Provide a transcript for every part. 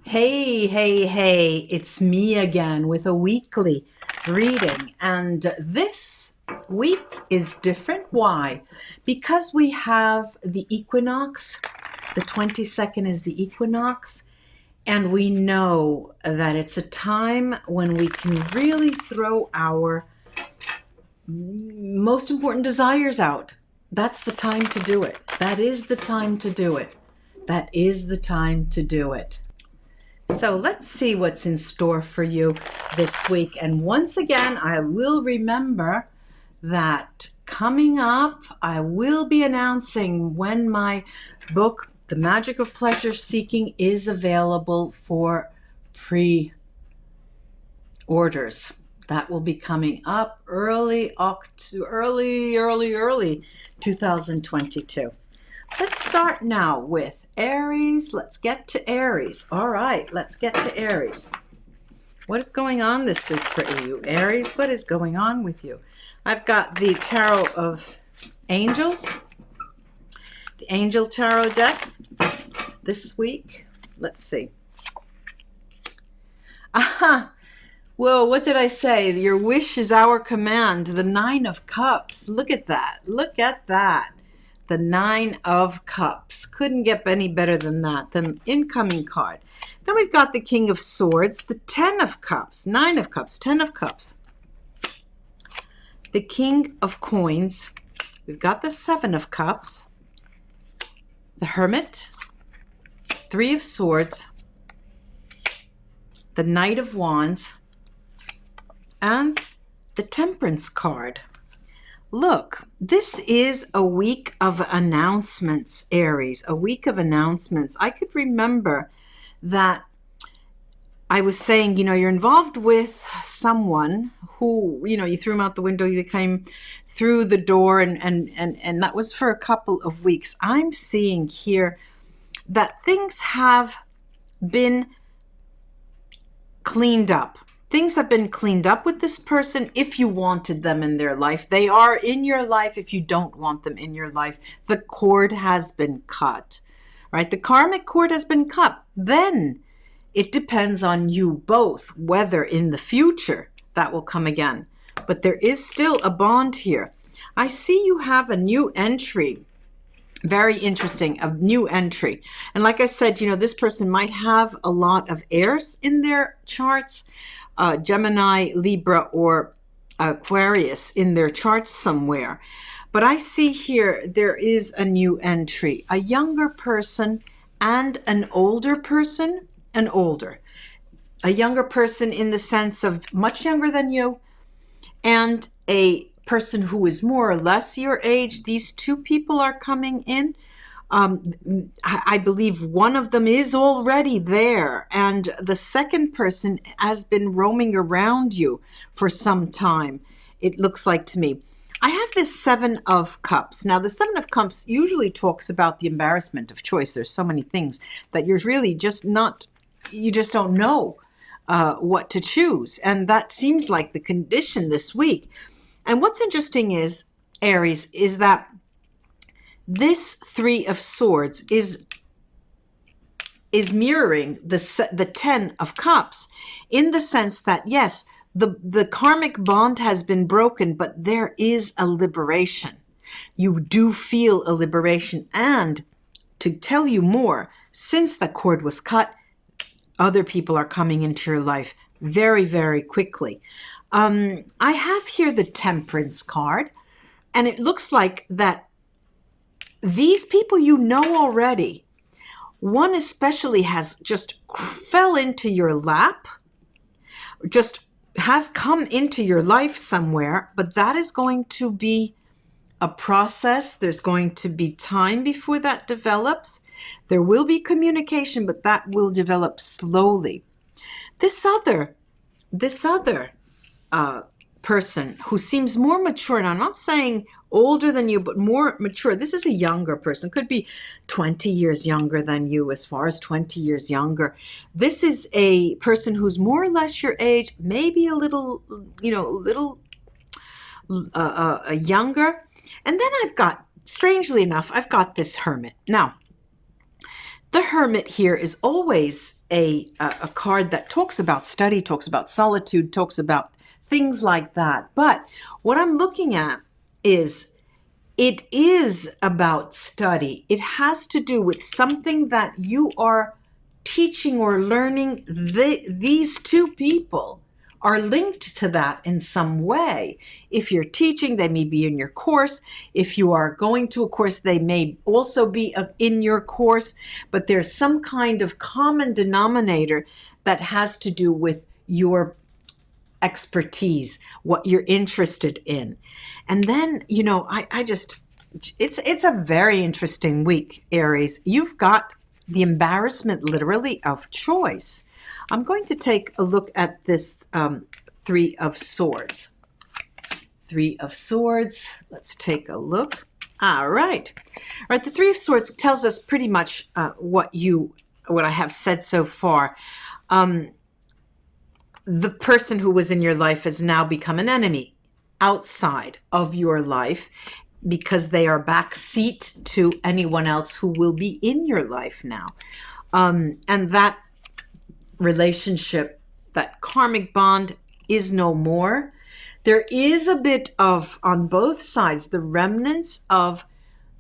Hey, hey, hey, it's me again with a weekly reading. And this week is different. Why? Because we have the equinox. The 22nd is the equinox. And we know that it's a time when we can really throw our most important desires out. That's the time to do it. That is the time to do it. That is the time to do it. So let's see what's in store for you this week. And once again, I will remember that coming up, I will be announcing when my book, The Magic of Pleasure Seeking, is available for pre-orders. That will be coming up early 2022. Let's start now with Aries. Let's get to Aries. All right, let's get to Aries. What is going on this week for you, Aries? What is going on with you? I've got the Tarot of Angels, the Angel Tarot deck this week. Let's see. Aha! Well, what did I say? Your wish is our command. The Nine of Cups. Look at that. Look at that. The Nine of Cups. Couldn't get any better than that. The incoming card. Then we've got the King of Swords, the Ten of Cups, Nine of Cups, Ten of Cups. The King of Coins. We've got the Seven of Cups, the Hermit, Three of Swords, the Knight of Wands, and the Temperance card. Look, this is a week of announcements, Aries, a week of announcements. I could remember that I was saying, you're involved with someone who, you threw them out the window, they came through the door, and that was for a couple of weeks. I'm seeing here that things have been cleaned up. Things have been cleaned up with this person if you wanted them in their life. They are in your life if you don't want them in your life. The cord has been cut, right? The karmic cord has been cut. Then it depends on you both whether in the future that will come again. But there is still a bond here. I see you have a new entry. Very interesting, a new entry. And like I said, this person might have a lot of airs in their charts. Gemini, Libra, or Aquarius in their charts somewhere. But I see here there is a new entry, a younger person and an older person, a younger person in the sense of much younger than you, and a person who is more or less your age. These two people are coming in. I believe one of them is already there, and the second person has been roaming around you for some time, it looks like to me. I have this Seven of Cups. Now, the Seven of Cups usually talks about the embarrassment of choice. There's so many things that you're really you just don't know what to choose, and that seems like the condition this week. And what's interesting is, Aries, is that this Three of Swords is mirroring the Ten of Cups in the sense that, yes, the karmic bond has been broken, but there is a liberation. You do feel a liberation. And to tell you more, since the cord was cut, other people are coming into your life very, very quickly. I have here the Temperance card, and it looks like that these people already, one especially has just fell into your lap, just has come into your life somewhere, but that is going to be a process. There's going to be time before that develops. There will be communication, but that will develop slowly. This other person who seems more mature, and I'm not saying older than you, but more mature. This is a younger person, could be 20 years younger than you, as far as 20 years younger. This is a person who's more or less your age, maybe a little younger. And then strangely enough, I've got this Hermit. Now, The Hermit here is always a card that talks about study, talks about solitude, talks about things like that. But what I'm looking at is it is about study. It has to do with something that you are teaching or learning. These two people are linked to that in some way. If you're teaching, they may be in your course. If you are going to a course, they may also be in your course. But there's some kind of common denominator that has to do with your expertise, what you're interested in. And then, it's a very interesting week, Aries. You've got the embarrassment, literally, of choice. I'm going to take a look at this Three of Swords. Three of Swords. Let's take a look. All right. All right. The Three of Swords tells us pretty much what I have said so far. The person who was in your life has now become an enemy outside of your life because they are backseat to anyone else who will be in your life now. And that relationship, that karmic bond, is no more. There is a bit of, on both sides, the remnants of,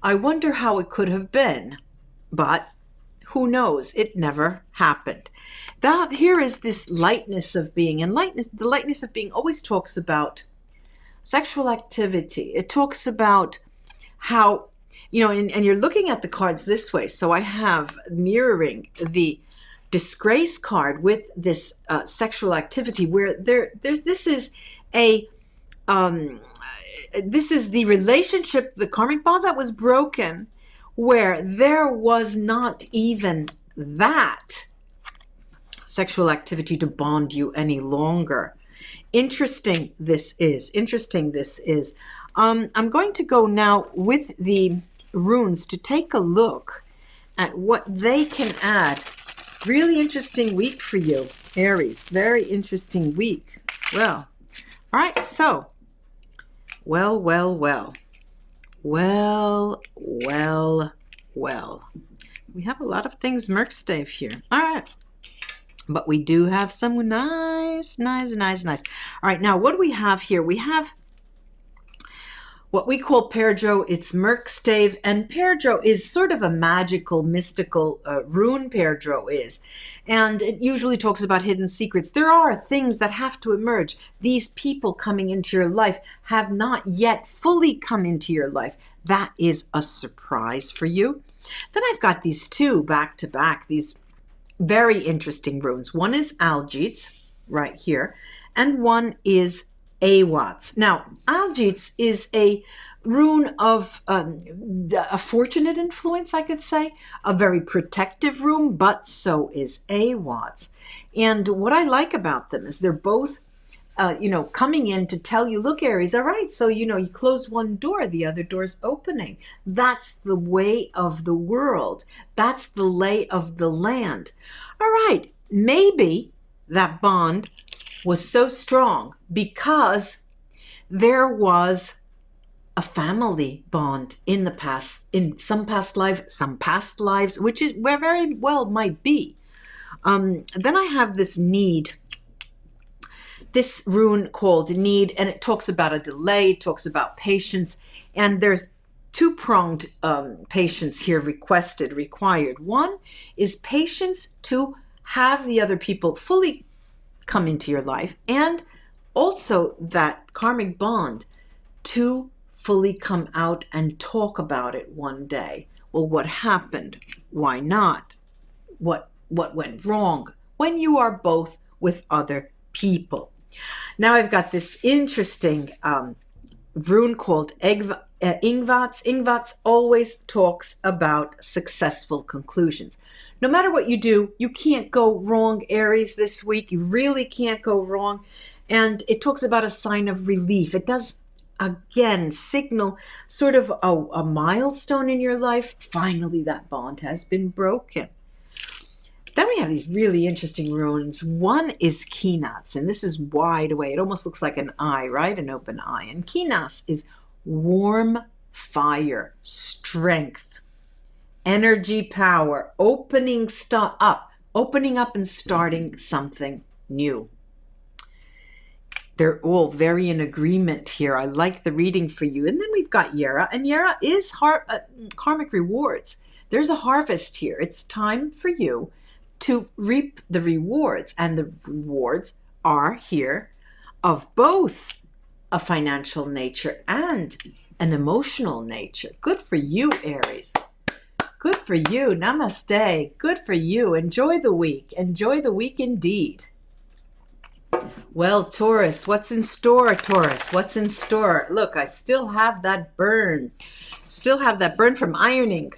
I wonder how it could have been, but who knows? It never happened. That here is this lightness of being, and the lightness of being always talks about sexual activity. It talks about how, and you're looking at the cards this way. So I have mirroring the disgrace card with this sexual activity, where this is the relationship, the karmic bond that was broken, where there was not even that sexual activity to bond you any longer. Interesting this is. I'm going to go now with the runes to take a look at what they can add. Really interesting week for you, Aries. Very interesting week. Well, all right, so, well. We have a lot of things Merkstave here. All right. But we do have some nice. All right, now what do we have here? We have what we call Perdro. It's Merkstave, and Perdro is sort of a magical, mystical rune, Perdro is. And it usually talks about hidden secrets. There are things that have to emerge. These people coming into your life have not yet fully come into your life. That is a surprise for you. Then I've got these two back to back, these very interesting runes. One is Algits, right here, and one is Awats. Now, Algits is a rune of a fortunate influence, I could say, a very protective rune, but so is Awats. And what I like about them is they're both coming in to tell you, look, Aries, all right, so, you close one door, the other door's opening. That's the way of the world. That's the lay of the land. All right, maybe that bond was so strong because there was a family bond in the past, in some past lives, which is where very well might be. Then I have this need. This rune called Need, and it talks about a delay, it talks about patience, and there's two-pronged patience here required. One is patience to have the other people fully come into your life, and also that karmic bond to fully come out and talk about it one day. Well, what happened? Why not? What went wrong? When you are both with other people. Now I've got this interesting rune called Ingvats. Ingvats always talks about successful conclusions. No matter what you do, you can't go wrong, Aries, this week. You really can't go wrong. And it talks about a sign of relief. It does, again, signal sort of a milestone in your life. Finally, that bond has been broken. Then we have these really interesting runes. One is Kinas, and this is wide away. It almost looks like an eye, right? An open eye. And Kinas is warm fire, strength, energy, power, opening up and starting something new. They're all very in agreement here. I like the reading for you. And then we've got Yera, and Yera is karmic rewards. There's a harvest here. It's time for you to reap the rewards, and the rewards are here of both a financial nature and an emotional nature. Good for you, Aries. Good for you. Namaste. Good for you. Enjoy the week. Enjoy the week indeed. Well, Taurus, what's in store, Taurus? What's in store? Look, I still have that burn. Still have that burn from ironing.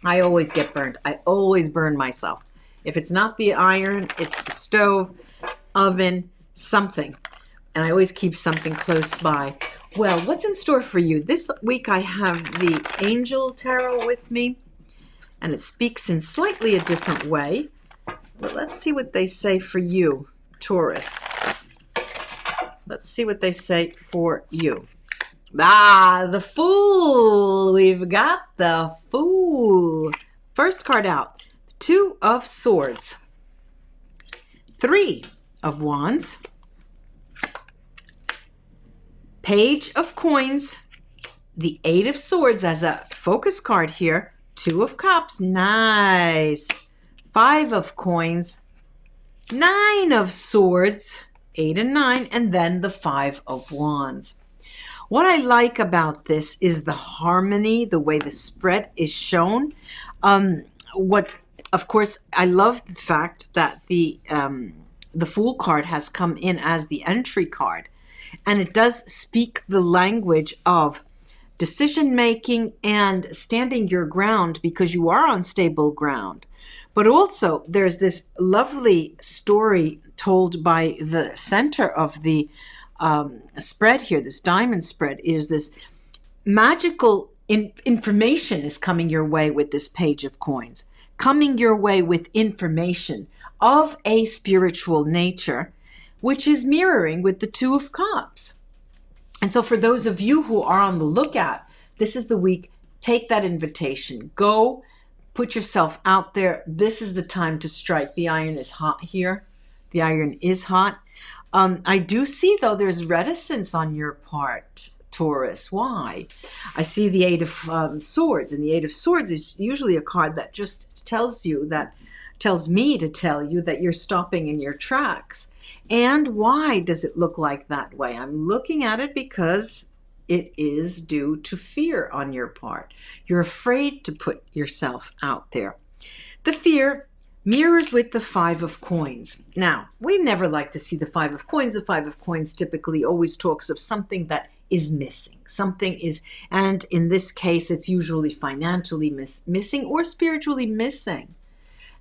I always get burned. I always burn myself. If it's not the iron, it's the stove, oven, something. And I always keep something close by. Well, what's in store for you? This week I have the Angel Tarot with me, and it speaks in slightly a different way. But let's see what they say for you, Taurus. Let's see what they say for you. The Fool. We've got the Fool. First card out, the Two of Swords, Three of Wands, Page of Coins, the Eight of Swords as a focus card here, Two of Cups, nice, Five of Coins, Nine of Swords, 8 and 9, and then the Five of Wands. What I like about this is the harmony, the way the spread is shown. Of course, I love the fact that the Fool card has come in as the entry card, and it does speak the language of decision making and standing your ground because you are on stable ground. But also, there's this lovely story told by the center of the spread here, this diamond spread, is this magical information is coming your way with this Page of Coins, coming your way with information of a spiritual nature, which is mirroring with the Two of Cups. And so for those of you who are on the lookout, this is the week. Take that invitation. Go. Put yourself out there. This is the time to strike. The iron is hot here. The iron is hot. I do see, though, there's reticence on your part, Taurus. Why? I see the Eight of Swords, and the Eight of Swords is usually a card that just tells me to tell you that you're stopping in your tracks. And why does it look like that way? I'm looking at it because it is due to fear on your part. You're afraid to put yourself out there. The fear mirrors with the Five of Coins. Now, we never like to see the Five of Coins. The Five of Coins typically always talks of something that is missing. Something is, and in this case, it's usually financially missing or spiritually missing.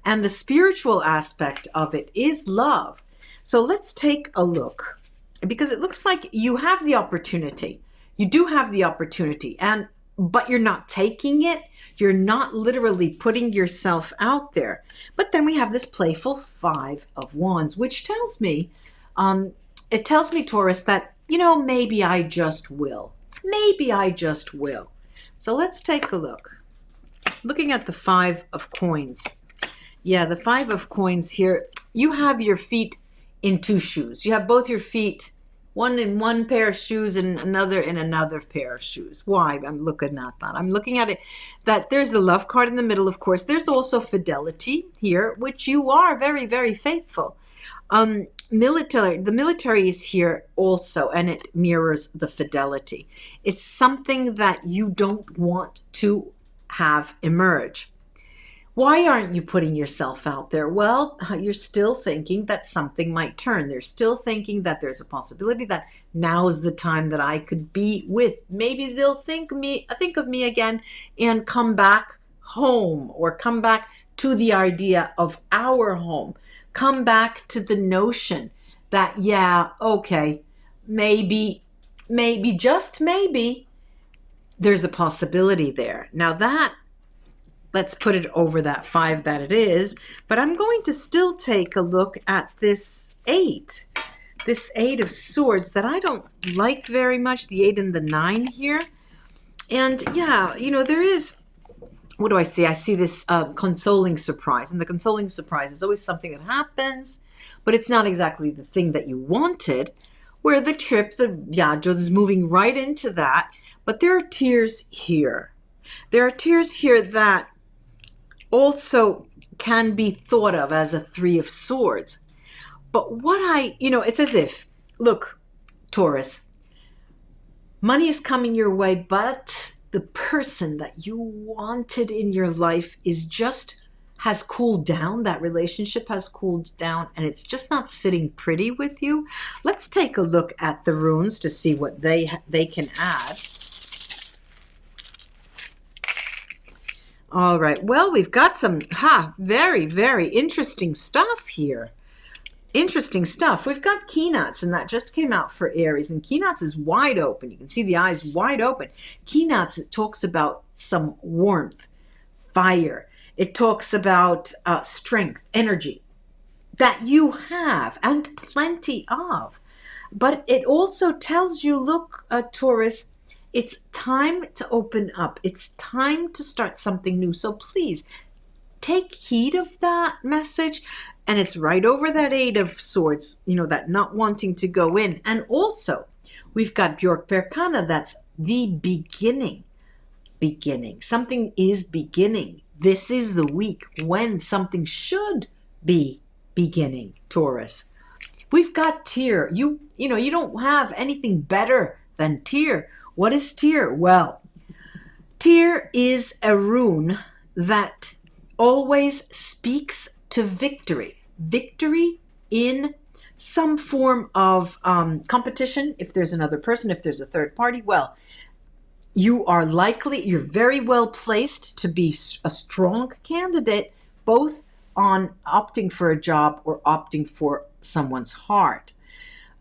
And the spiritual aspect of it is love. So let's take a look, because it looks like you have the opportunity. You do have the opportunity, but you're not taking it. You're not literally putting yourself out there. But then we have this playful Five of Wands, which tells me, Taurus, that, maybe I just will. Maybe I just will. So let's take a look. Looking at the Five of Coins. Yeah, the Five of Coins here, you have your feet in two shoes. You have both your feet, one in one pair of shoes and another in another pair of shoes. Why? I'm looking at that. I'm looking at it that there's the Love card in the middle, of course. There's also fidelity here, which you are very, very faithful. The military is here also, and it mirrors the fidelity. It's something that you don't want to have emerge. Why aren't you putting yourself out there? Well, you're still thinking that something might turn. They're still thinking that there's a possibility that now is the time that I could be with. Maybe they'll think of me again and come back home, or come back to the idea of our home. Come back to the notion that, yeah, okay, maybe, just maybe, there's a possibility there. Now that, let's put it over that five that it is, but I'm going to still take a look at this Eight of Swords that I don't like very much, the 8 and the 9 here. And yeah, there is, what do I see? I see this consoling surprise. And the consoling surprise is always something that happens, but it's not exactly the thing that you wanted. Where the trip, the viaggio, is moving right into that. But there are tears here. There are tears here that also can be thought of as a Three of Swords. But it's as if, look, Taurus, money is coming your way, but the person that you wanted in your life has cooled down. That relationship has cooled down, and it's just not sitting pretty with you. Let's take a look at the runes to see what they can add. All right. Well, we've got some very, very interesting stuff here. Interesting stuff. We've got Keynotes, and that just came out for Aries. And Keynotes is wide open. You can see the eyes wide open. Keynotes, it talks about some warmth, fire. It talks about strength, energy that you have and plenty of. But it also tells you, look, Taurus, it's time to open up. It's time to start something new. So please take heed of that message. And it's right over that Eight of Swords, that not wanting to go in. And also, we've got Bjork Berkana. That's the beginning. Beginning. Something is beginning. This is the week when something should be beginning, Taurus. We've got Tyr. You don't have anything better than Tyr. What is Tyr? Well, Tyr is a rune that always speaks to victory. Victory in some form of competition. If there's another person, if there's a third party, well, you're very well placed to be a strong candidate, both on opting for a job or opting for someone's heart.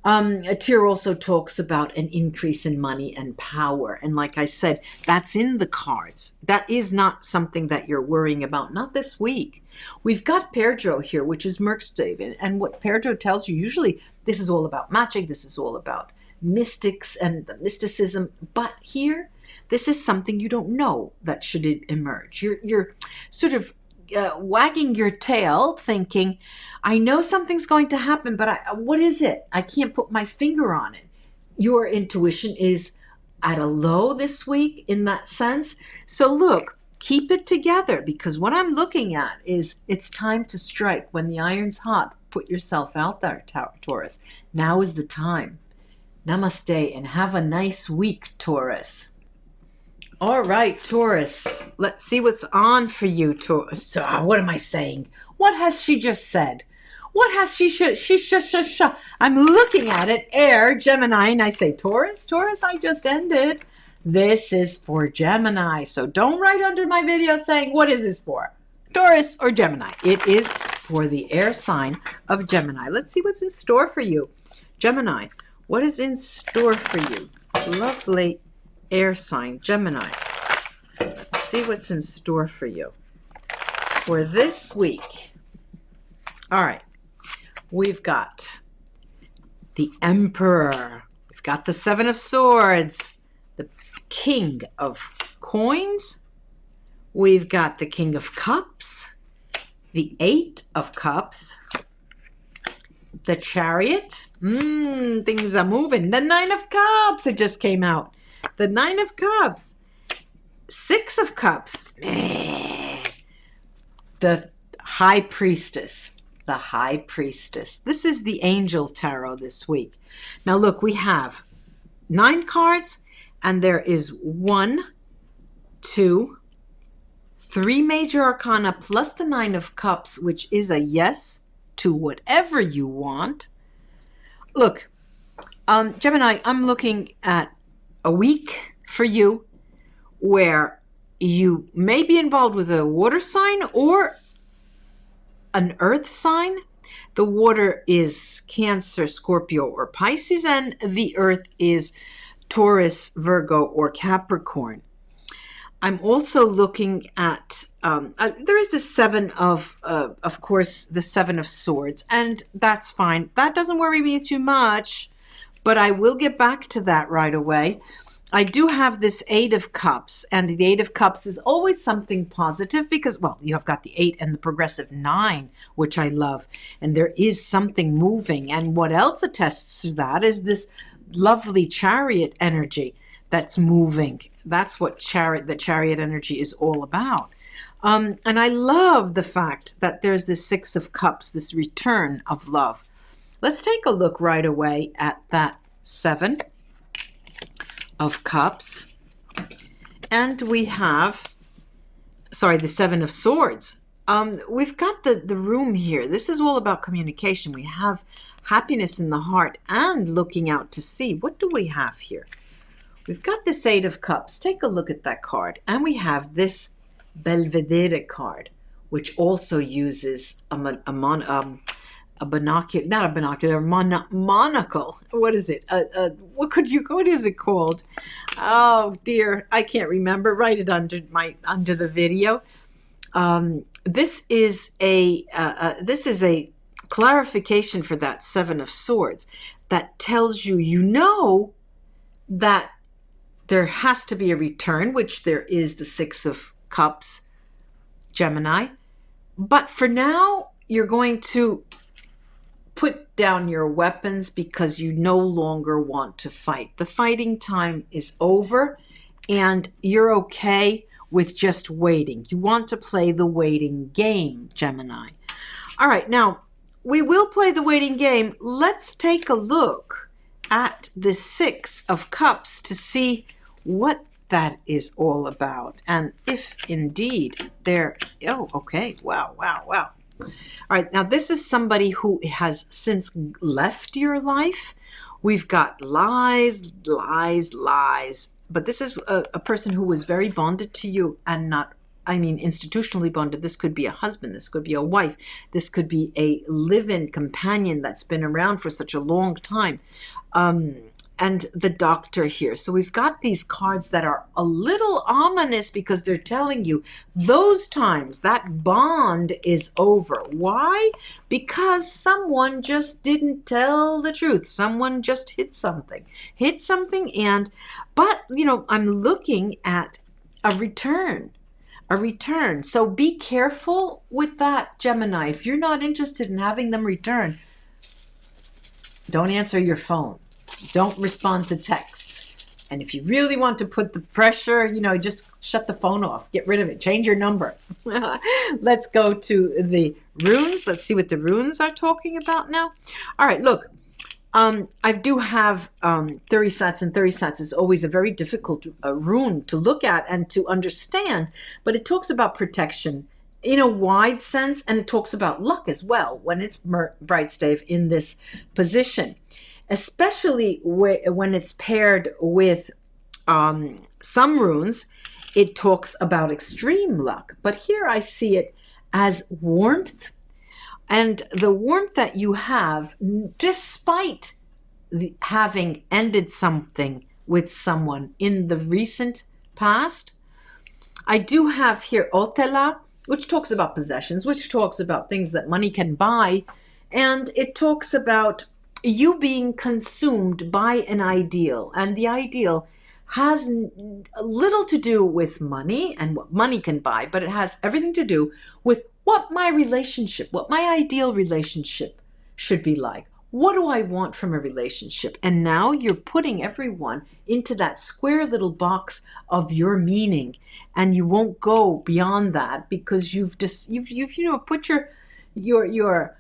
Tyr also talks about an increase in money and power. And like I said, that's in the cards. That is not something that you're worrying about, not this week. We've got Perdro here, which is Merkstaven. And what Perdro tells you, usually this is all about magic. This is all about mystics and the mysticism. But here, this is something you don't know that should emerge. You're sort of wagging your tail thinking, I know something's going to happen, but what is it? I can't put my finger on it. Your intuition is at a low this week in that sense. So look, keep it together, because what I'm looking at is it's time to strike. When the iron's hot, put yourself out there, Taurus. Now is the time. Namaste and have a nice week, Taurus. All right, Taurus, let's see what's on for you, Taurus. What am I saying? What has she just said? What has she I'm looking at it, Air, Gemini, and I say, Taurus, I just ended. This is for Gemini. So don't write under my video saying, what is this for? Taurus or Gemini. It is for the air sign of Gemini. Let's see what's in store for you. Gemini, what is in store for you? Lovely air sign, Gemini. Let's see what's in store for you for this week. All right. We've got the Emperor. We've got the Seven of Swords, the King of Coins. We've got the King of Cups, the Eight of Cups, the Chariot. Things are moving. The Nine of Cups. It just came out. The Nine of Cups. Six of Cups. The High Priestess. The High Priestess. This is the Angel Tarot this week. Now look, we have 9 cards, and there is 1, 2, 3 major arcana plus the Nine of Cups, which is a yes to whatever you want. Look, Gemini, I'm looking at a week for you where you may be involved with a water sign or an earth sign. The water is Cancer, Scorpio, or Pisces, and the earth is Taurus, Virgo, or Capricorn. I'm also looking at, there is the Seven of course, the Seven of Swords, and that's fine. That doesn't worry me too much, but I will get back to that right away. I do have this Eight of Cups, and the Eight of Cups is always something positive because, well, you have got the 8 and the progressive 9, which I love, and there is something moving. And what else attests to that is this lovely Chariot energy that's moving. That's what the Chariot energy is all about. And I love the fact that there's this Six of Cups, this return of love. Let's take a look right away at that Seven of Cups. And we have, the Seven of Swords. We've got the room here. This is all about communication. We have happiness in the heart and looking out to sea. What do we have here? We've got this Eight of Cups. Take a look at that card. And we have this Belvedere card, which also uses a binocular, not a binocular, monocle. What is it? What is it called? Oh dear, I can't remember. Write it under the video. This is a clarification for that Seven of Swords that tells you that there has to be a return, which there is the Six of Cups, Gemini. But for now, you're going to put down your weapons because you no longer want to fight. The fighting time is over, and you're okay with just waiting. You want to play the waiting game, Gemini. All right, now, we will play the waiting game. Let's take a look at the Six of Cups to see what that is all about. And if indeed okay, wow. All right, now this is somebody who has since left your life. We've got lies. But this is a person who was very bonded to you and institutionally bonded. This could be a husband. This could be a wife. This could be a live-in companion that's been around for such a long time. And the Doctor here. So we've got these cards that are a little ominous because they're telling you those times, that bond is over. Why? Because someone just didn't tell the truth. Someone just hid something, but I'm looking at a return. So be careful with that, Gemini. If you're not interested in having them return, don't answer your phone. Don't respond to texts. And if you really want to put the pressure, just shut the phone off. Get rid of it. Change your number. Let's go to the runes. Let's see what the runes are talking about now. All right, look. I do have 30 sats, and 30 sats is always a very difficult rune to look at and to understand. But it talks about protection in a wide sense, and it talks about luck as well when it's bright stave in this position. Especially when it's paired with some runes, it talks about extreme luck. But here I see it as warmth, and the warmth that you have despite having ended something with someone in the recent past. I do have here Otela, which talks about possessions, which talks about things that money can buy, and it talks about you being consumed by an ideal, and the ideal has little to do with money and what money can buy, but it has everything to do with what my ideal relationship should be like. What do I want from a relationship? And now you're putting everyone into that square little box of your meaning, and you won't go beyond that because you've put your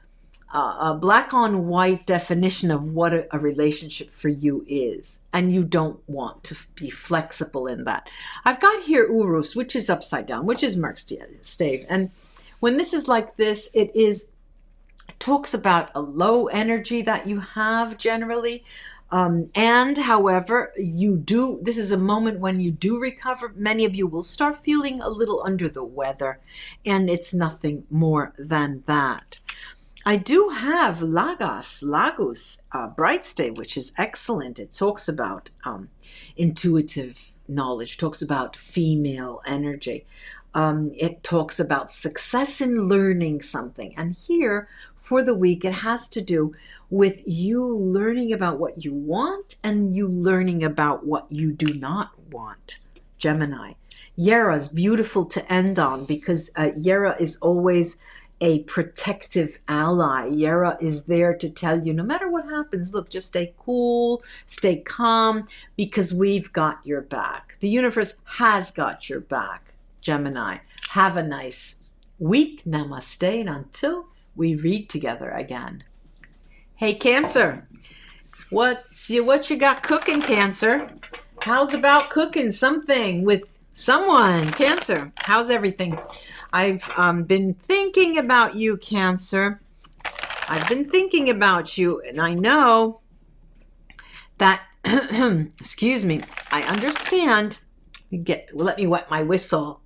black on white definition of what a relationship for you is, and you don't want to be flexible in that. I've got here Urus, which is upside down, which is Merc stave, and when this is like this, it talks about a low energy that you have generally, and however this is a moment when you do recover. Many of you will start feeling a little under the weather, and it's nothing more than that. I do have Lagus, bright stave, which is excellent. It talks about intuitive knowledge, talks about female energy. It talks about success in learning something. And here, for the week, it has to do with you learning about what you want and you learning about what you do not want, Gemini. Yera is beautiful to end on because Yera is always a protective ally. Yera is there to tell you, no matter what happens, look, just stay cool, stay calm, because we've got your back. The universe has got your back, Gemini. Have a nice week. Namaste, and until we read together again. Hey, Cancer, what you got cooking, Cancer? How's about cooking something with someone? Cancer, how's everything? I've been thinking about you, Cancer. I've been thinking about you, and I know that, excuse me, I understand. Let me wet my whistle.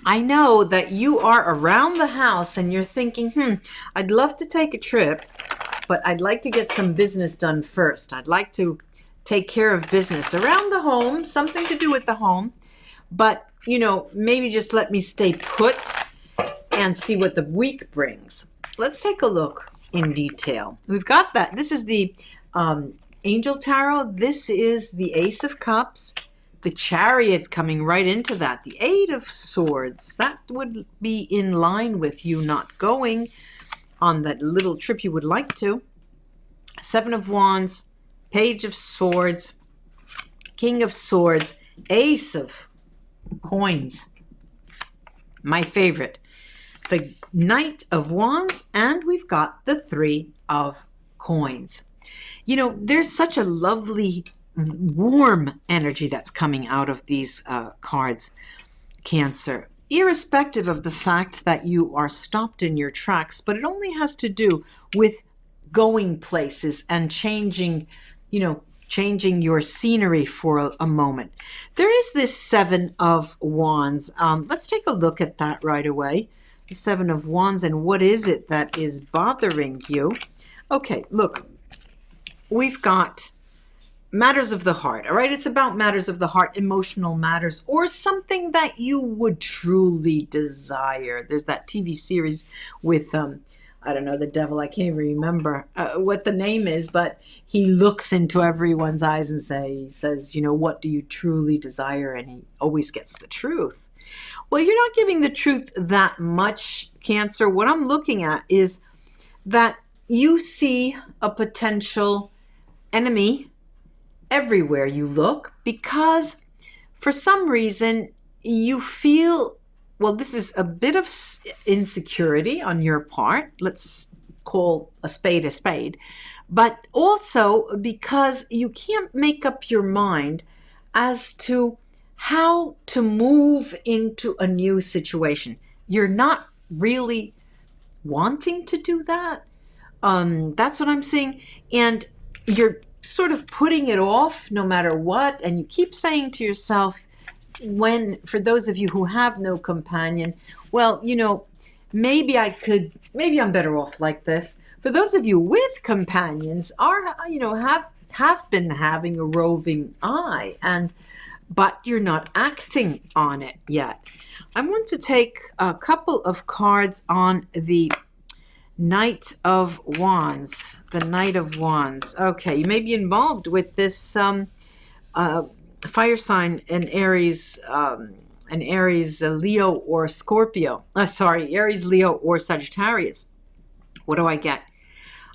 I know that you are around the house and you're thinking, I'd love to take a trip, but I'd like to get some business done first. I'd like to take care of business around the home, something to do with the home. But, maybe just let me stay put and see what the week brings. Let's take a look in detail. We've got that. This is the Angel Tarot. This is the Ace of Cups. The Chariot coming right into that. The Eight of Swords. That would be in line with you not going on that little trip you would like to. Seven of Wands. Page of Swords. King of Swords. Ace of Coins. My favorite. The Knight of Wands. And we've got the Three of Coins. There's such a lovely warm energy that's coming out of these cards, Cancer, irrespective of the fact that you are stopped in your tracks, but it only has to do with going places and changing your scenery for a moment. There is this Seven of Wands. Let's take a look at that right away. The Seven of Wands, and what is it that is bothering you? Okay, look, we've got matters of the heart, all right? It's about matters of the heart, emotional matters, or something that you would truly desire. There's that TV series with, I don't know, the devil. I can't even remember what the name is, but he looks into everyone's eyes and says, what do you truly desire? And he always gets the truth. Well, you're not giving the truth that much, Cancer. What I'm looking at is that you see a potential enemy everywhere you look, because for some reason you feel, well, this is a bit of insecurity on your part. Let's call a spade, but also because you can't make up your mind as to how to move into a new situation. You're not really wanting to do that. That's what I'm seeing. And you're sort of putting it off no matter what, and you keep saying to yourself, for those of you who have no companion, well, maybe I'm better off like this. For those of you with companions, have been having a roving eye, but you're not acting on it yet. I want to take a couple of cards on the Knight of Wands. The Knight of Wands. Okay, you may be involved with this fire sign, an Aries, Leo, or Scorpio. Aries, Leo, or Sagittarius. What do I get?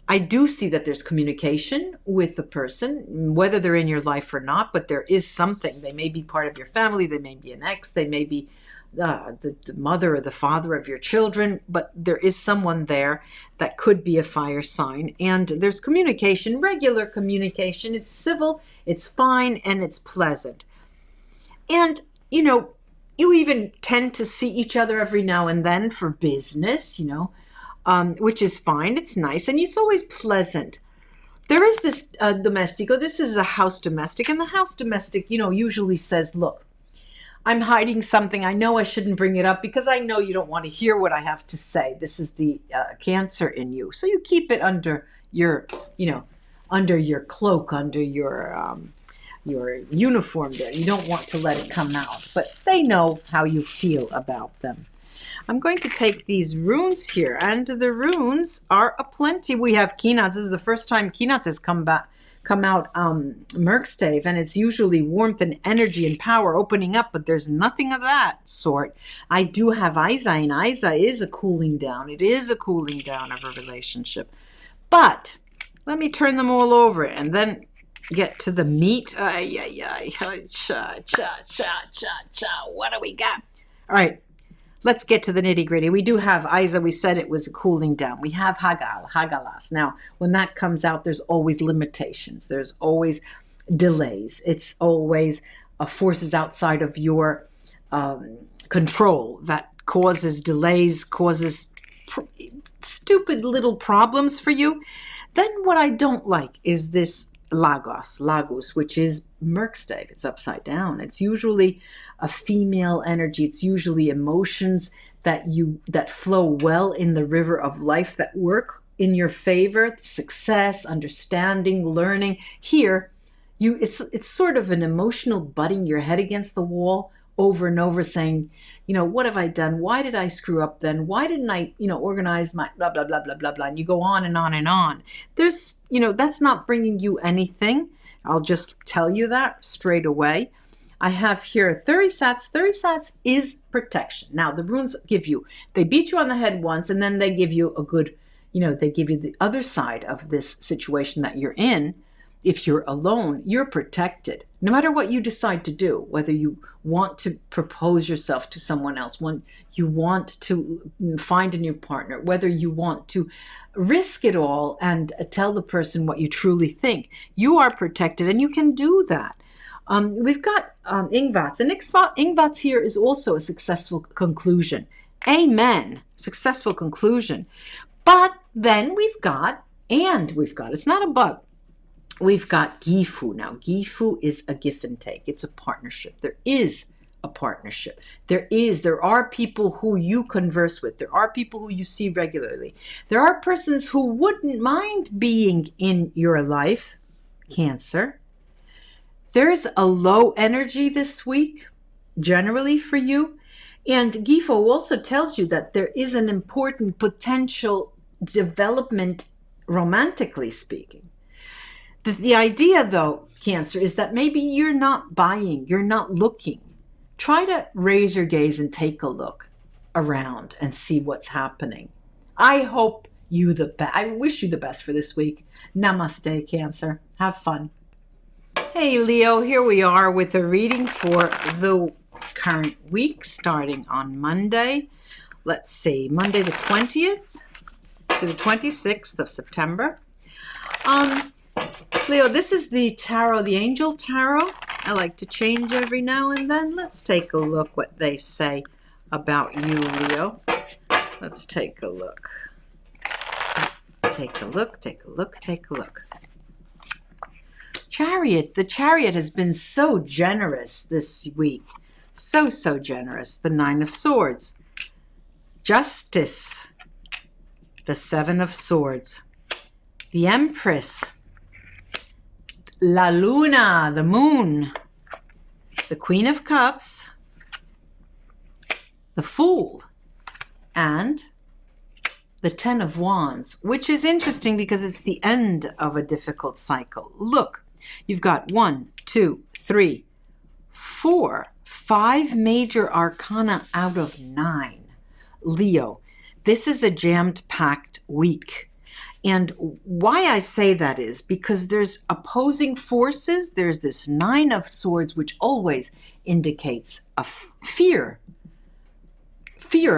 I do see that there's communication with the person, whether they're in your life or not, but there is something. They may be part of your family. They may be an ex. They may be the mother or the father of your children, but there is someone there that could be a fire sign. And there's communication, regular communication. It's civil, it's fine, and it's pleasant. And, you even tend to see each other every now and then for business, which is fine. It's nice, and it's always pleasant. There is this domestico. This is a house domestic, and the house domestic, usually says, look, I'm hiding something. I know I shouldn't bring it up because I know you don't want to hear what I have to say. This is the Cancer in you. So you keep it under your, under your cloak, under your uniform there. You don't want to let it come out, but they know how you feel about them. I'm going to take these runes here, and the runes are aplenty. We have Kinats. This is the first time Kinats has come out Merkstave, and it's usually warmth and energy and power opening up, but there's nothing of that sort. I do have Isa, and Isa is a cooling down. It is a cooling down of a relationship. But let me turn them all over and then get to the meat. What do we got? All right. Let's get to the nitty gritty. We do have Isa. We said it was a cooling down. We have Hagalas. Now, when that comes out, there's always limitations. There's always delays. It's always forces outside of your control that causes delays, causes stupid little problems for you. Then what I don't like is this Lagos, which is Merkstave. It's upside down. It's usually a female energy. It's usually emotions that flow well in the river of life, that work in your favor, success, understanding, learning. Here, it's sort of an emotional butting your head against the wall over and over, saying, what have I done? Why did I screw up then? Why didn't I, organize my blah, blah, blah, blah, blah, blah. And you go on and on and on. There's, that's not bringing you anything. I'll just tell you that straight away. I have here Thurisats. Thurisats is protection. Now, the runes they beat you on the head once, and then they give you a good, they give you the other side of this situation that you're in. If you're alone, you're protected. No matter what you decide to do, whether you want to propose yourself to someone else, when you want to find a new partner, whether you want to risk it all and tell the person what you truly think, you are protected, and you can do that. We've got Ingvats, and Ingvats here is also a successful conclusion. Amen. Successful conclusion. But then we've got, it's not a but, we've got Gifu. Now, Gifu is a give and take. It's a partnership. There is a partnership. There are people who you converse with. There are people who you see regularly. There are persons who wouldn't mind being in your life. Cancer. There is a low energy this week, generally for you. And Gifu also tells you that there is an important potential development, romantically speaking. The idea, though, Cancer, is that maybe you're not buying, you're not looking. Try to raise your gaze and take a look around and see what's happening. I wish you the best for this week. Namaste, Cancer. Have fun. Hey, Leo, here we are with a reading for the current week starting on Monday. Let's see, Monday the 20th to the 26th of September. Leo, this is the tarot, the angel tarot. I like to change every now and then. Let's take a look what they say about you, Leo. Let's take a look. Take a look. Chariot. The Chariot has been so generous this week. So generous. The Nine of Swords. Justice. The Seven of Swords. The Empress. La Luna, the Moon. The Queen of Cups. The Fool. And the Ten of Wands, which is interesting because it's the end of a difficult cycle. Look. You've got 1, 2, 3, 4, 5 major arcana out of 9. Leo, this is a jammed-packed week. And why I say that is because there's opposing forces. There's this 9 of Swords, which always indicates a fear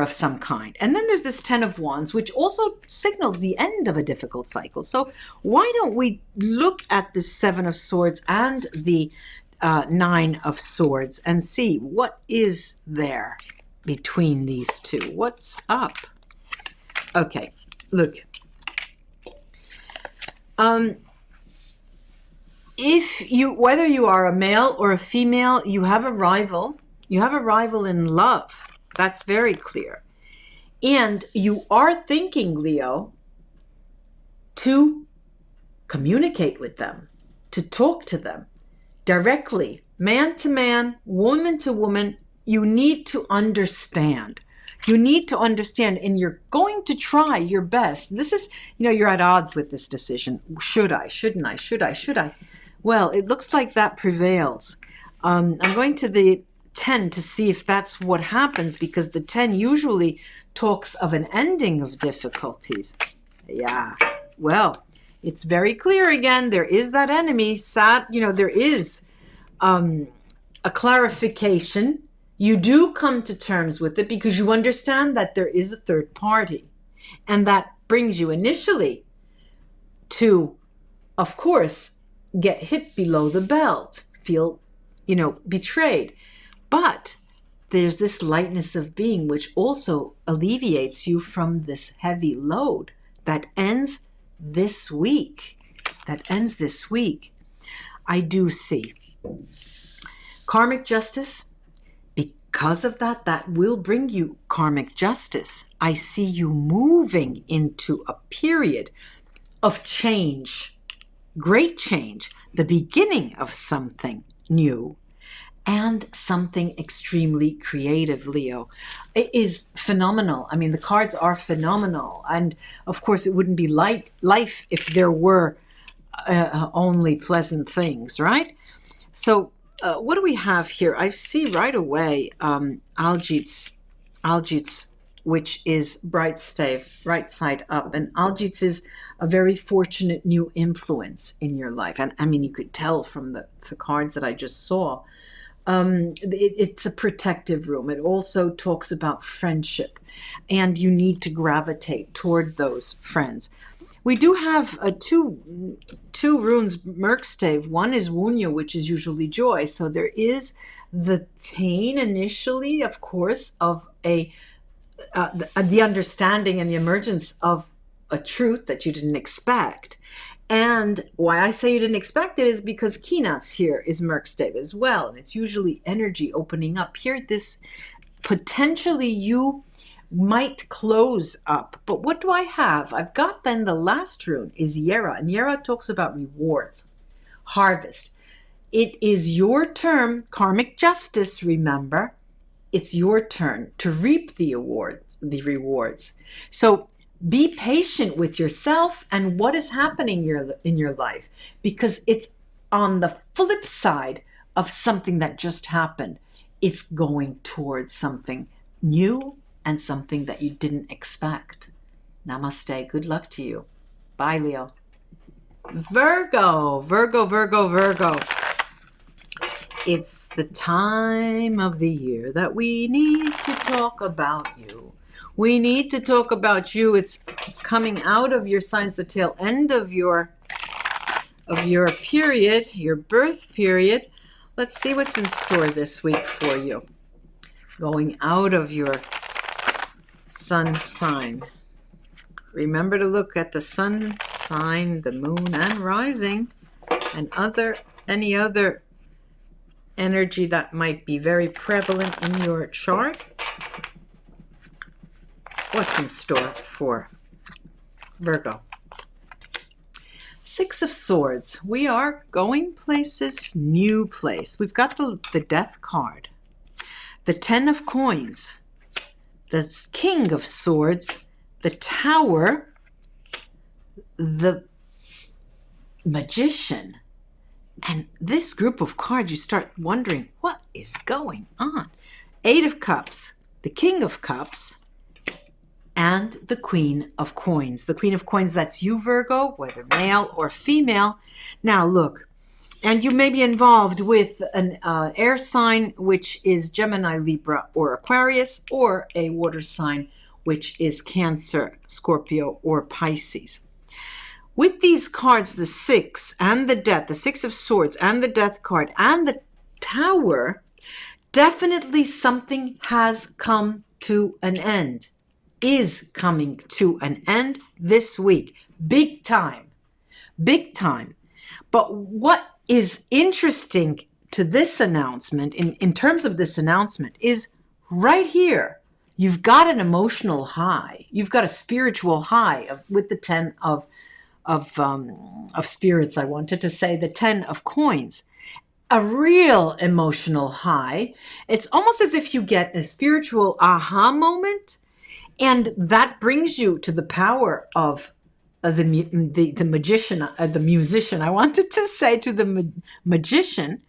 of some kind. And then there's this 10 of Wands, which also signals the end of a difficult cycle. So why don't we look at the 7 of Swords and the 9 of Swords and see what is there between these two? What's up? Okay, look. Whether you are a male or a female, you have a rival. You have a rival in love. That's very clear. And you are thinking, Leo, to communicate with them, to talk to them directly, man to man, woman to woman. You need to understand. You need to understand, and you're going to try your best. This is, you're at odds with this decision. Should I? Shouldn't I? Should I? Should I? Well, it looks like that prevails. I'm going to the 10 to see if that's what happens, because the 10 usually talks of an ending of difficulties. Yeah, well, it's very clear again. There is that enemy. There is a clarification. You do come to terms with it because you understand that there is a third party. And that brings you initially to, of course, get hit below the belt, feel, betrayed. But there's this lightness of being which also alleviates you from this heavy load that ends this week. I do see karmic justice. Because of that will bring you karmic justice. I see you moving into a period of change, great change, the beginning of something new and something extremely creative, Leo. It is phenomenal. I mean, the cards are phenomenal. And of course, it wouldn't be life if there were only pleasant things, right? So what do we have here? I see right away Aljits, which is bright stave, right side up. And Aljits is a very fortunate new influence in your life. And I mean, you could tell from the cards that I just saw. It's a protective room. It also talks about friendship, and you need to gravitate toward those friends. We do have two runes, Merkstave. One is Wunya, which is usually joy. So there is the pain initially, of course, of the understanding and the emergence of a truth that you didn't expect. And why I say you didn't expect it is because Kinats here is Merkstave as well. And it's usually energy opening up. Here, this potentially you might close up. But what do I have? I've got then the last rune is Yera. And Yera talks about rewards, harvest. It is your turn, karmic justice, remember. It's your turn to reap the rewards. So be patient with yourself and what is happening in your life, because it's on the flip side of something that just happened. It's going towards something new and something that you didn't expect. Namaste. Good luck to you. Bye, Leo. Virgo. It's the time of the year that we need to talk about you. We need to talk about you. It's coming out of your signs, the tail end of your period, your birth period. Let's see what's in store this week for you. Going out of your sun sign. Remember to look at the sun sign, the moon, and rising, and any other energy that might be very prevalent in your chart. What's in store for Virgo? Six of Swords. We are going places, new place. We've got the Death card, the 10 of Coins, the King of Swords, the Tower, the Magician. And this group of cards, you start wondering, what is going on? 8 of Cups, the King of Cups, and the Queen of Coins. The Queen of Coins, that's you, Virgo, whether male or female. Now, look, and you may be involved with an air sign, which is Gemini, Libra, or Aquarius, or a water sign, which is Cancer, Scorpio, or Pisces. With these cards, the 6 and the Death, the 6 of Swords and the Death card and the Tower, definitely something has come to an end, is coming to an end this week. Big time. Big time. But what is interesting to this announcement, in terms of this announcement, is right here. You've got an emotional high. You've got a spiritual high with the 10 of spirits, I wanted to say, the 10 of Coins. a real emotional high. It's almost as if you get a spiritual aha moment, and that brings you to the power of the magician, the musician. I wanted to say to the magician,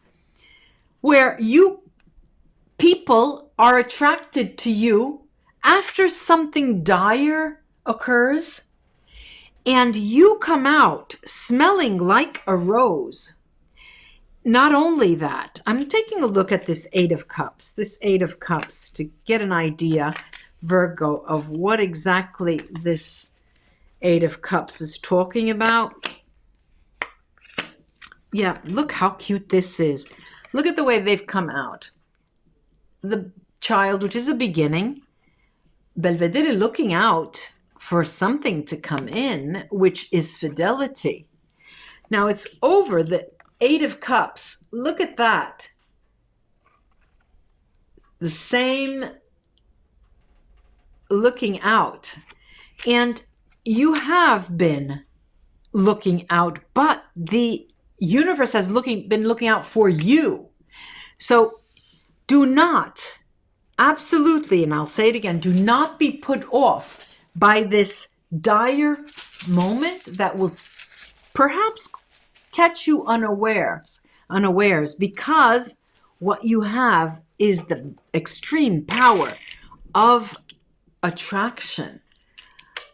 where you people are attracted to you after something dire occurs, and you come out smelling like a rose. Not only that, I'm taking a look at this Eight of Cups, to get an idea, Virgo, of what exactly this Eight of Cups is talking about. Yeah, look how cute this is. Look at the way they've come out. The child, which is a beginning, Belvedere looking out for something to come in, which is fidelity. Now it's over the Eight of Cups. Look at that. The same looking out. And you have been looking out, but the universe has been looking out for you. So do not, absolutely, and I'll say it again, do not be put off by this dire moment that will perhaps catch you unawares, because what you have is the extreme power of attraction.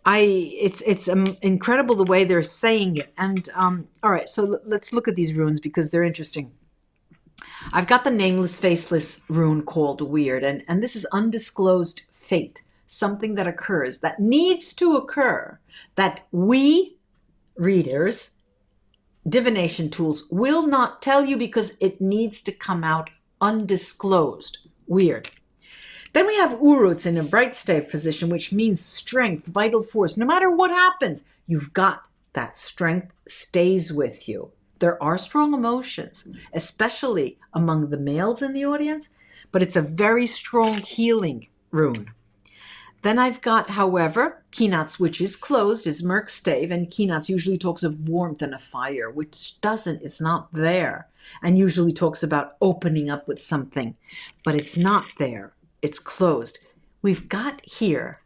It's incredible the way they're saying it. And all right, so let's look at these runes because they're interesting. I've got the nameless, faceless rune called Weird, and this is undisclosed fate, something that occurs, that needs to occur, that we readers, divination tools, will not tell you because it needs to come out undisclosed. Weird. Then we have Uruts in a bright stave position, which means strength, vital force. No matter what happens, you've got that strength stays with you. There are strong emotions, especially among the males in the audience, but it's a very strong healing rune. Then I've got, however, Kinats, which is closed, is Merc stave, and Kinats usually talks of warmth and a fire, which doesn't, it's not there, and usually talks about opening up with something, but it's not there, it's closed. We've got here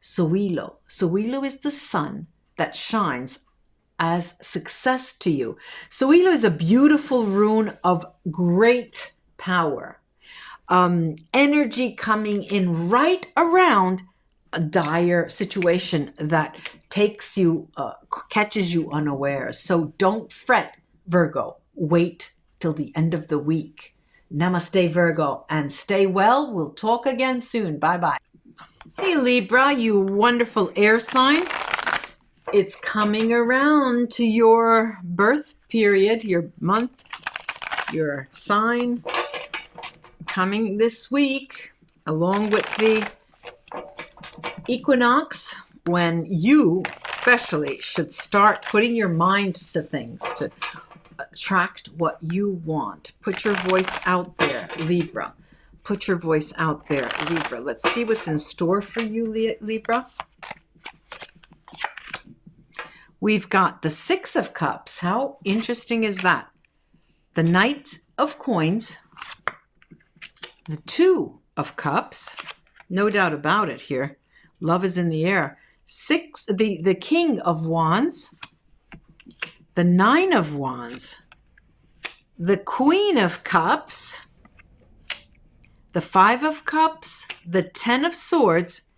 Soilo. Soilo is the sun that shines as success to you. Soilo is a beautiful rune of great power. Energy coming in right around a dire situation that takes you, catches you unawares. So don't fret, Virgo. Wait till the end of the week. Namaste, Virgo, and stay well. We'll talk again soon. Bye-bye. Hey, Libra, you wonderful air sign. It's coming around to your birth period, your month, your sign, coming this week, along with the equinox, when you especially should start putting your mind to things to attract what you want. Put your voice out there, Libra. Put your voice out there, Libra. Let's see what's in store for you, Libra. We've got the Six of Cups. How interesting is that? The Knight of Coins, the Two of Cups, no doubt about it here. Love is in the air. The King of Wands, the Nine of Wands, the Queen of Cups, the Five of Cups, the Ten of Swords,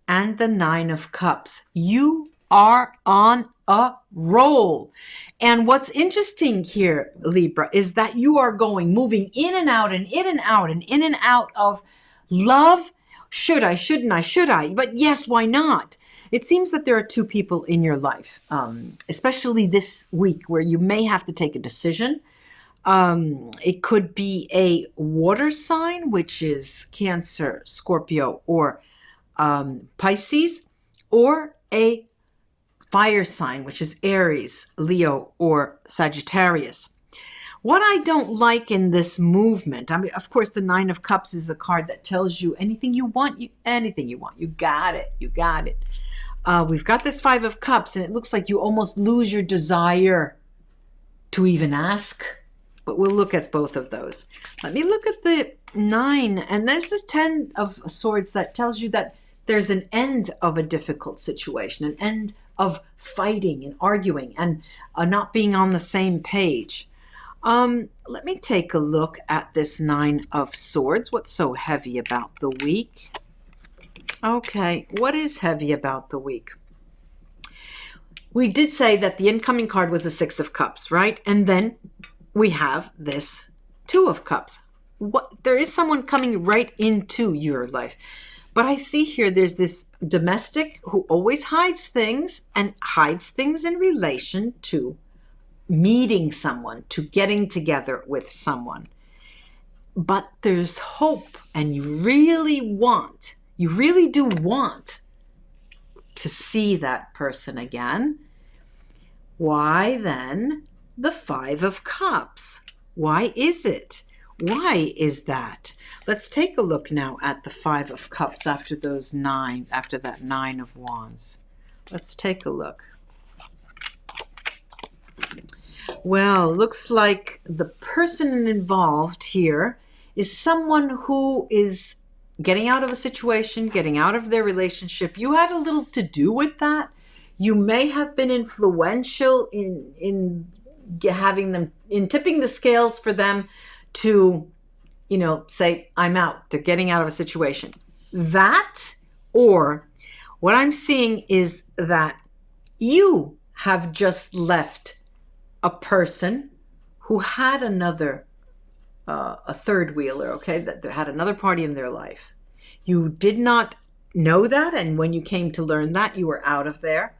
and the Nine of Cups. You are on a roll. And what's interesting here, Libra, is that you are moving in and out and in and out and in and out of love. Should I, shouldn't I, should I? But yes, why not? It seems that there are two people in your life, especially this week, where you may have to take a decision. It could be a water sign, which is Cancer, Scorpio, or Pisces, or a fire sign, which is Aries, Leo, or Sagittarius. What I don't like in this movement, I mean, of course, the Nine of Cups is a card that tells you anything you want, anything you want. You got it. You got it. We've got this Five of Cups, and it looks like you almost lose your desire to even ask but we'll look at both of those. Let me look at the 9, and there's this 10 of Swords that tells you that there's an end of a difficult situation, an end of fighting and arguing and not being on the same page. Let me take a look at this 9 of Swords. What's so heavy about the week? Okay, what is heavy about the week? We did say that the incoming card was the 6 of Cups, right? And then we have this 2 of Cups. There is someone coming right into your life. But I see here there's this domestic who always hides things and hides things in relation to meeting someone, to getting together with someone. But there's hope, and you really do want to see that person again. Why then the 5 of Cups? Why is it? Why is that? Let's take a look now at the 5 of Cups after that 9 of Wands. Let's take a look. Well, looks like the person involved here is someone who is getting out of a situation, getting out of their relationship. You had a little to do with that. You may have been influential in having them, in tipping the scales for them to, say, I'm out. They're getting out of a situation. That, or what I'm seeing is that you have just left a person who had another, a third wheeler, okay, that had another party in their life. You did not know that, and when you came to learn that, you were out of there.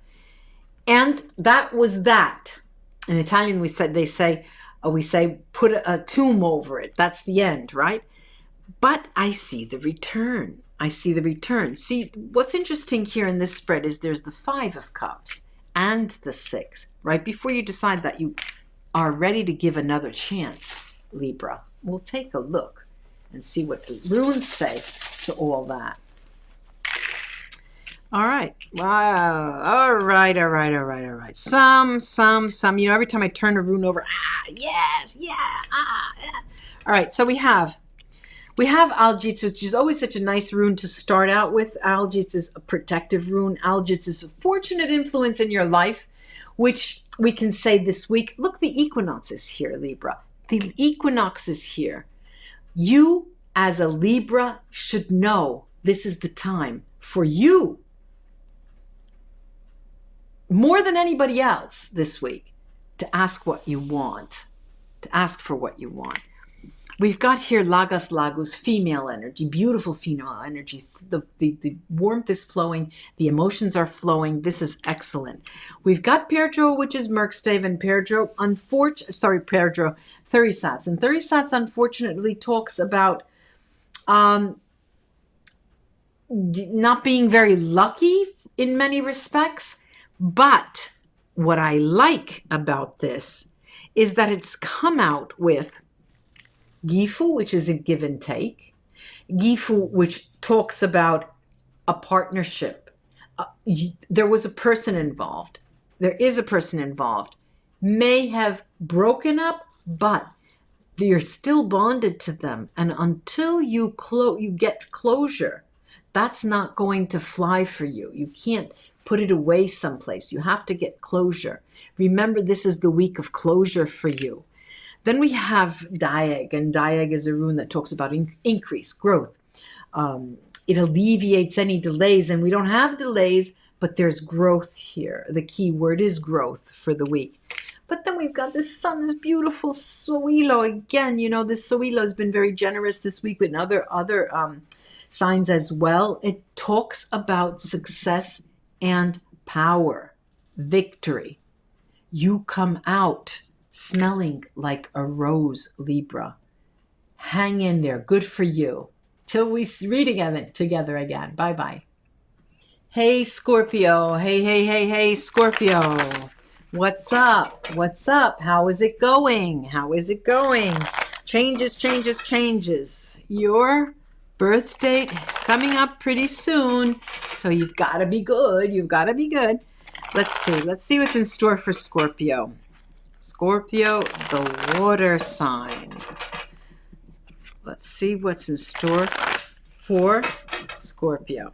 And that was that. In Italian, we say, put a tomb over it. That's the end, right? But I see the return. See, what's interesting here in this spread is there's the 5 of Cups and the 6. Right before you decide that you are ready to give another chance, Libra, we'll take a look and see what the runes say to all that. All right. Wow. All right. Some. Every time I turn a rune over, yes, yeah. All right. So we have Aljits, which is always such a nice rune to start out with. Aljits is a protective rune. Aljits is a fortunate influence in your life, which we can say this week. Look, the equinox is here, Libra. The equinox is here. You, as a Libra, should know this is the time for you, more than anybody else this week, to ask what you want, to ask for what you want. We've got here Lagos Lagos, female energy, beautiful female energy. The warmth is flowing. The emotions are flowing. This is excellent. We've got Perdro, which is Merkstave, and Perdro, Thurisats. And Thurisats, unfortunately, talks about not being very lucky in many respects. But what I like about this is that it's come out with Gifu, which is a give and take. Gifu, which talks about a partnership. There was a person involved. There is a person involved. May have broken up, but you're still bonded to them. And until you get closure, that's not going to fly for you. You can't put it away someplace. You have to get closure. Remember, this is the week of closure for you. Then we have Diag, and Diag is a rune that talks about increase, growth. It alleviates any delays, and we don't have delays, but there's growth here. The key word is growth for the week. But then we've got this sun, this beautiful Soilo. Again, this Soilo has been very generous this week with other signs as well. It talks about success and power, victory. You come out smelling like a rose, Libra. Hang in there. Good for you. Till we read together again. Bye-bye. Hey, Scorpio. Hey, Scorpio. What's up? How is it going? Changes. Your birth date is coming up pretty soon, so you've got to be good. Let's see what's in store for Scorpio. Scorpio, the water sign. Let's see what's in store for Scorpio.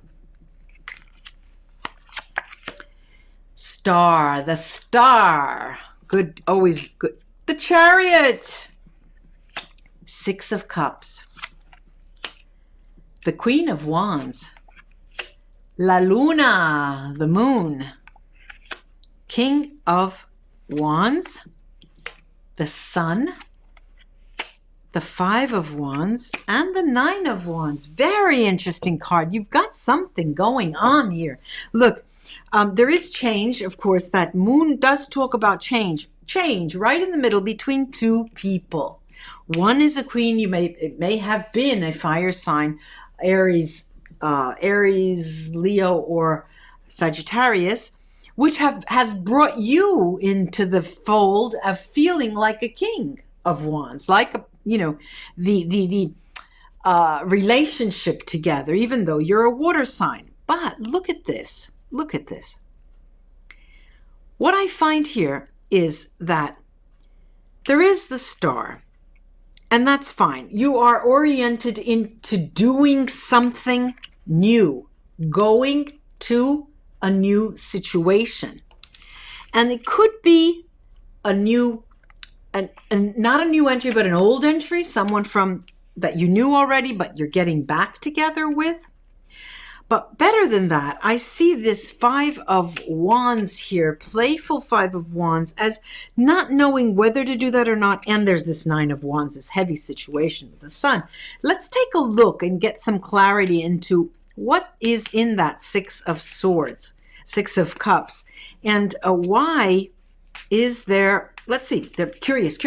Star, the star. Good, always good. The Chariot. Six of Cups. The Queen of Wands. La Luna, the moon. King of Wands. The Sun. The Five of Wands and the Nine of Wands. Very interesting card. You've got something going on here. Look, there is change. Of course, that moon does talk about change. Change right in the middle between two people. One is a queen. It may have been a fire sign, Aries, Leo, or Sagittarius, which has brought you into the fold of feeling like a king of wands, like a, the relationship together, even though you're a water sign. But look at this. Look at this. What I find here is that there is the star, and that's fine. You are oriented into doing something new, going to a new situation. And it could be a new, not a new entry, but an old entry, someone from that you knew already, but you're getting back together with. But better than that, I see this Five of Wands here, playful Five of Wands, as not knowing whether to do that or not. And there's this Nine of Wands, this heavy situation with the Sun. Let's take a look and get some clarity into what is in that Six of Swords, Six of Cups, and why is there, let's see, they're curious.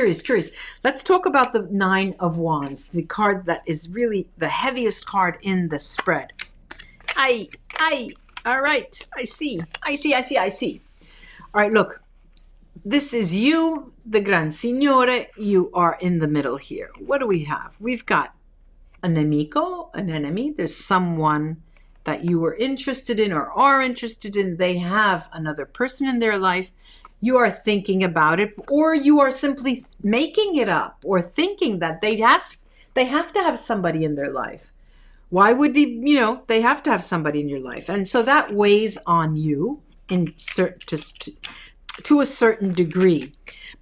Let's talk about the Nine of Wands, the card that is really the heaviest card in the spread. All right, I see. All right, look, this is you, the Gran Signore. You are in the middle here. What do we have? We've got an amico, an enemy. There's someone that you were interested in or are interested in. They have another person in their life. You are thinking about it, or you are simply making it up or thinking that they have to have somebody in their life. Why would they have to have somebody in your life? And so that weighs on you to a certain degree.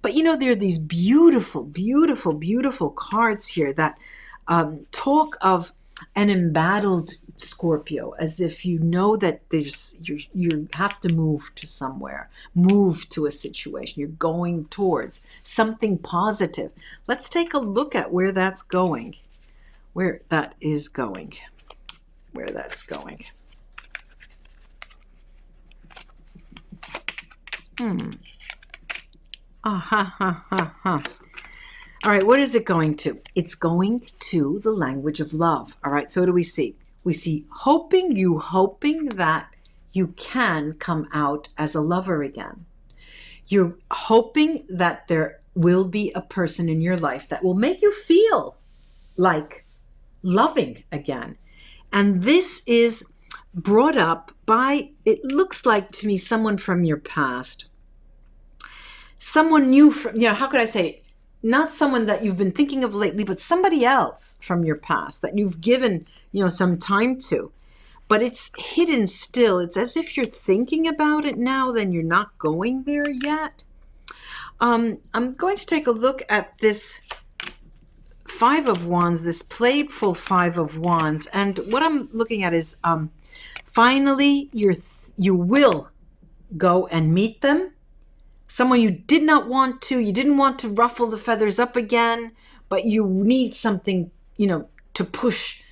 But there are these beautiful, beautiful, beautiful cards here that talk of an embattled Scorpio, as if you know that you have to move to somewhere, move to a situation. You're going towards something positive. Let's take a look at where that's going. Where that's going. All right, what is it going to? It's going to the language of love. All right, so what do we see? We see hoping that you can come out as a lover again. You're hoping that there will be a person in your life that will make you feel like loving again. And this is brought up by, it looks like to me, someone from your past. Someone new from, how could I say it? Not someone that you've been thinking of lately, but somebody else from your past that you've given, some time to. But it's hidden still. It's as if you're thinking about it now, then you're not going there yet. I'm going to take a look at this Five of Wands, this playful Five of Wands. And what I'm looking at is finally you will go and meet them. Someone you didn't want to ruffle the feathers up again, but you need something, to push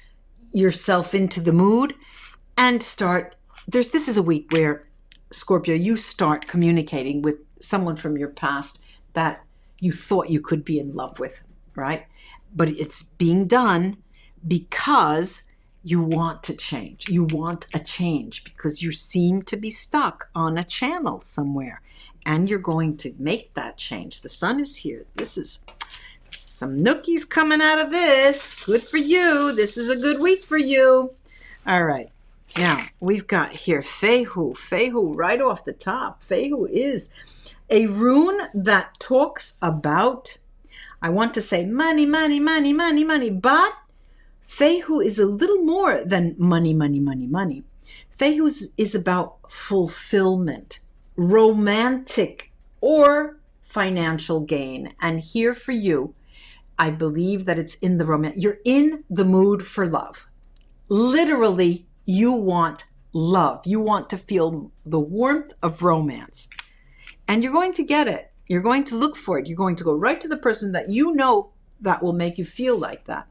yourself into the mood and start. This is a week where, Scorpio, you start communicating with someone from your past that you thought you could be in love with, right? But it's being done because you want to change. You want a change because you seem to be stuck on a channel somewhere. And you're going to make that change. The Sun is here. This is some nookies coming out of this. Good for you. This is a good week for you. All right. Now, we've got here Fehu. Fehu right off the top. Fehu is a rune that talks about, I want to say money, money, money, money, money, but Fehu is a little more than money, money, money, money. Fehu is about fulfillment, romantic or financial gain. And here for you, I believe that it's in the romance. You're in the mood for love. Literally, you want love. You want to feel the warmth of romance. And you're going to get it. You're going to look for it. You're going to go right to the person that you know that will make you feel like that.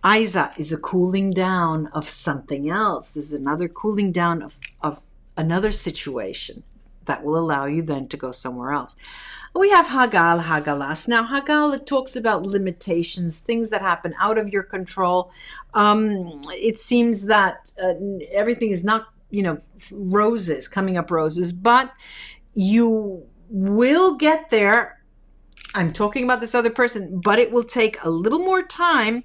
Isa is a cooling down of something else. There's another cooling down of another situation that will allow you then to go somewhere else. We have Hagal, Hagalas. Now, Hagal, it talks about limitations, things that happen out of your control. It seems that everything is not, roses, coming up roses, but you will get there. I'm talking about this other person, but it will take a little more time.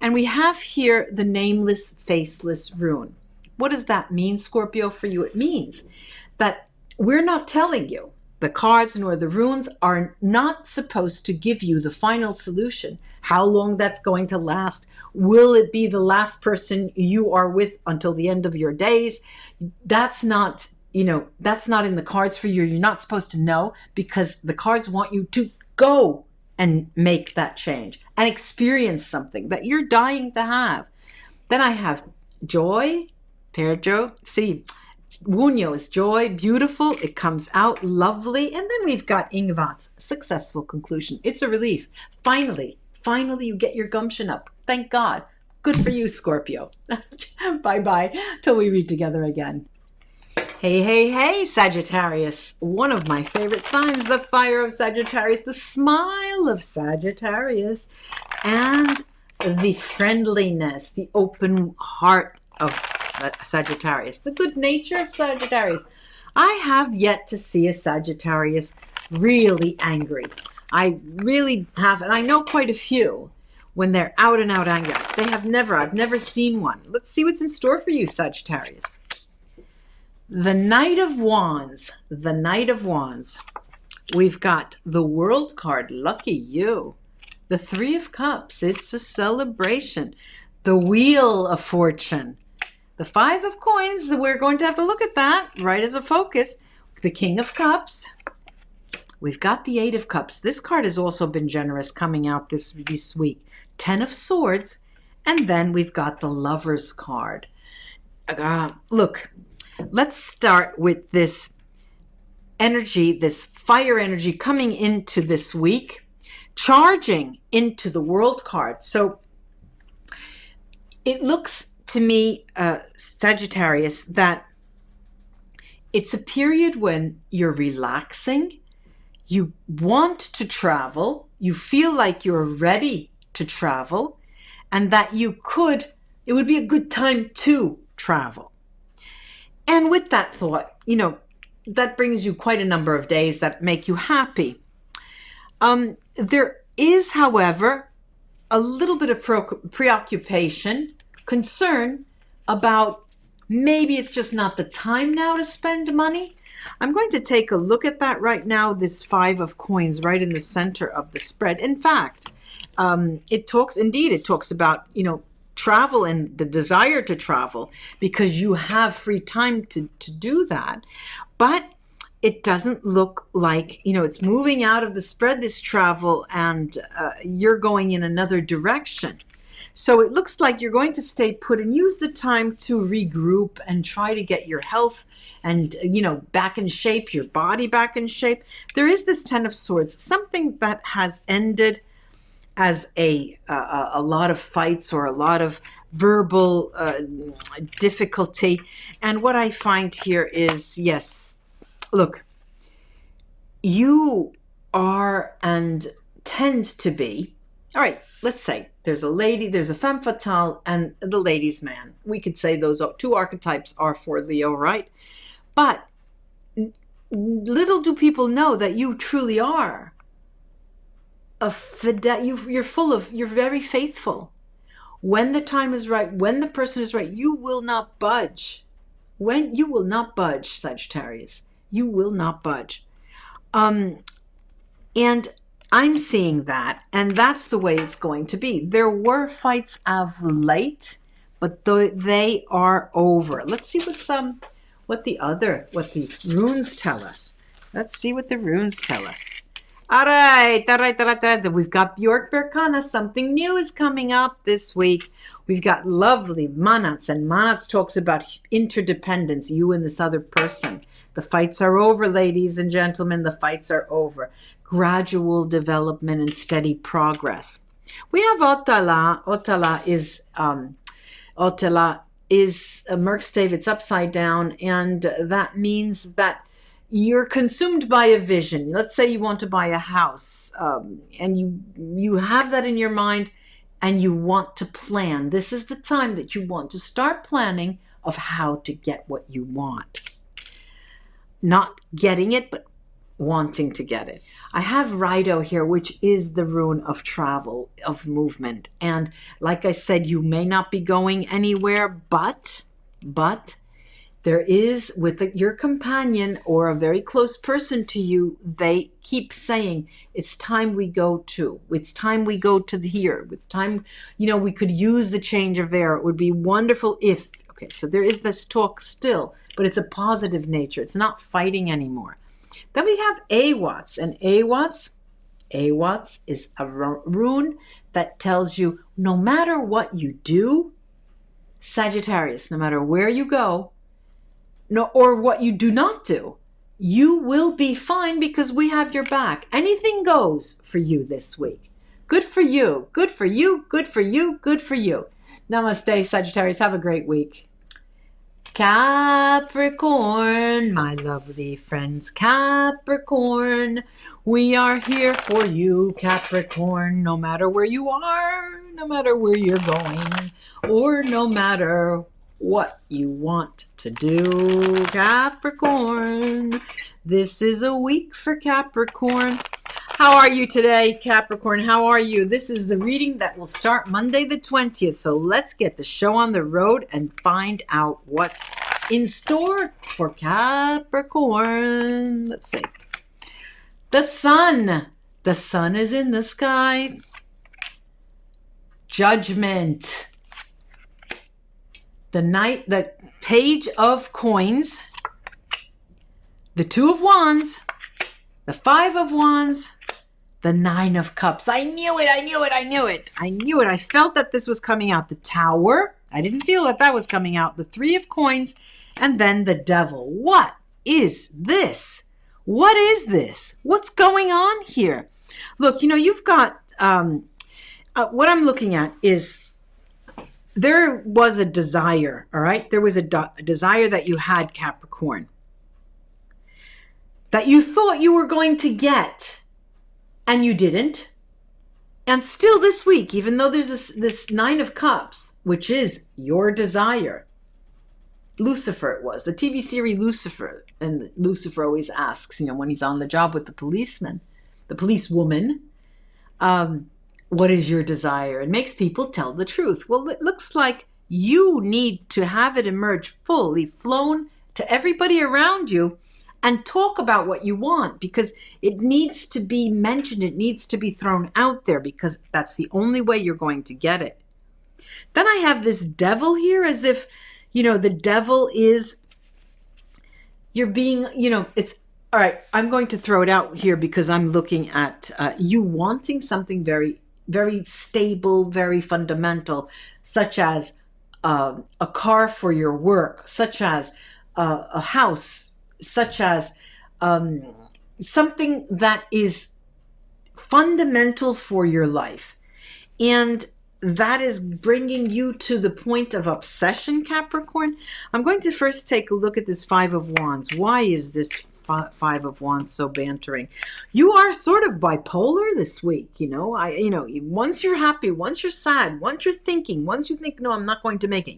And we have here the nameless, faceless rune. What does that mean, Scorpio, for you? It means that we're not telling you. The cards nor the runes are not supposed to give you the final solution. How long that's going to last? Will it be the last person you are with until the end of your days? That's not, that's not in the cards for you. You're not supposed to know, because the cards want you to go and make that change and experience something that you're dying to have. Then I have joy, Perjo. See, Wunyo is joy, beautiful. It comes out lovely. And then we've got Ingvat's successful conclusion. It's a relief. Finally, you get your gumption up. Thank God. Good for you, Scorpio. Bye-bye till we read together again. Hey, Sagittarius. One of my favorite signs, the fire of Sagittarius, the smile of Sagittarius, and the friendliness, the open heart of Sagittarius, the good nature of Sagittarius. I have yet to see a Sagittarius really angry. I really have, and I know quite a few when they're out and out angry. I've never seen one. Let's see what's in store for you, Sagittarius. The Knight of Wands, the Knight of Wands. We've got the World card, lucky you. The Three of Cups, it's a celebration. The Wheel of Fortune. The Five of Coins, we're going to have to look at that right as a focus. The King of Cups. We've got the Eight of Cups. This card has also been generous coming out this week. 10 of Swords. And then we've got the Lover's card. Look, let's start with this energy, this fire energy coming into this week, charging into the World card. So it looks to me, Sagittarius, that it's a period when you're relaxing, you want to travel, you feel like you're ready to travel, and that it would be a good time to travel. And with that thought, that brings you quite a number of days that make you happy. There is, however, a little bit of preoccupation, concern about maybe it's just not the time now to spend money. I'm going to take a look at that right now, this Five of Coins right in the center of the spread. In fact, it talks about, travel and the desire to travel because you have free time to do that. But it doesn't look like, it's moving out of the spread, this travel, and you're going in another direction. So it looks like you're going to stay put and use the time to regroup and try to get your health and, back in shape, your body back in shape. There is this 10 of Swords, something that has ended as a lot of fights or a lot of verbal difficulty. And what I find here is, yes, look, you are and tend to be, all right, let's say there's a lady, there's a femme fatale, and the ladies' man. We could say those two archetypes are for Leo, right? But little do people know that you truly are you're very faithful. When the time is right, when the person is right, you will not budge. You will not budge, Sagittarius. You will not budge. And I'm seeing that, and that's the way it's going to be. There were fights of late, but they are over. Let's see what the runes tell us. Let's see what the runes tell us. All right. We've got Bjork Berkana. Something new is coming up this week. We've got lovely Manats, and Manats talks about interdependence, you and this other person. The fights are over, ladies and gentlemen. The fights are over. Gradual development and steady progress. We have Otala. Otala is Merkstave. It's upside down, and that means that you're consumed by a vision. Let's say you want to buy a house, and you have that in your mind, and you want to plan. This is the time that you want to start planning of how to get what you want. Not getting it, but wanting to get it. I have Rido here, which is the rune of travel, of movement. And like I said, you may not be going anywhere, but there is, with your companion or a very close person to you, they keep saying, it's time we go to. It's time we go to here. It's time, we could use the change of air. It would be wonderful if, okay, so there is this talk still, but it's a positive nature. It's not fighting anymore. Then we have Awats, and Awats is a rune that tells you no matter what you do, Sagittarius, no matter where you go, or what you do not do, you will be fine because we have your back. Anything goes for you this week. Good for you. Good for you. Good for you. Good for you. Namaste, Sagittarius. Have a great week. Capricorn, my lovely friends, Capricorn, we are here for you, Capricorn, no matter where you are, no matter where you're going, or no matter what you want to do, Capricorn. This is a week for Capricorn. How are you today, Capricorn? How are you? This is the reading that will start Monday the 20th. So let's get the show on the road and find out what's in store for Capricorn. Let's see. The sun. The sun is in the sky. Judgment. The page of coins. The 2 of wands. The 5 of wands. The 9 of cups. I knew it. I felt that this was coming out. The tower. I didn't feel that was coming out. The 3 of coins. And then the devil. What is this? What is this? What's going on here? Look, you've got, what I'm looking at is there was a desire, all right? There was a desire that you had, Capricorn, that you thought you were going to get. And you didn't. And still this week, even though there's this 9 of cups, which is your desire. Lucifer it was. The TV series Lucifer. And Lucifer always asks, when he's on the job with the policeman, the policewoman, what is your desire? It makes people tell the truth. Well, it looks like you need to have it emerge fully flown to everybody around you and talk about what you want, because it needs to be mentioned. It needs to be thrown out there, because that's the only way you're going to get it. Then I have this devil here, as if, the devil is, you're being, it's, all right, I'm going to throw it out here because I'm looking at you wanting something very, very stable, very fundamental, such as a car for your work, such as a house, such as something that is fundamental for your life. And that is bringing you to the point of obsession, Capricorn. I'm going to first take a look at this 5 of wands. Why is this 5 of wands so bantering? You are sort of bipolar this week, once you're happy, once you're sad, once you're thinking, once you think, no, I'm not going to make it.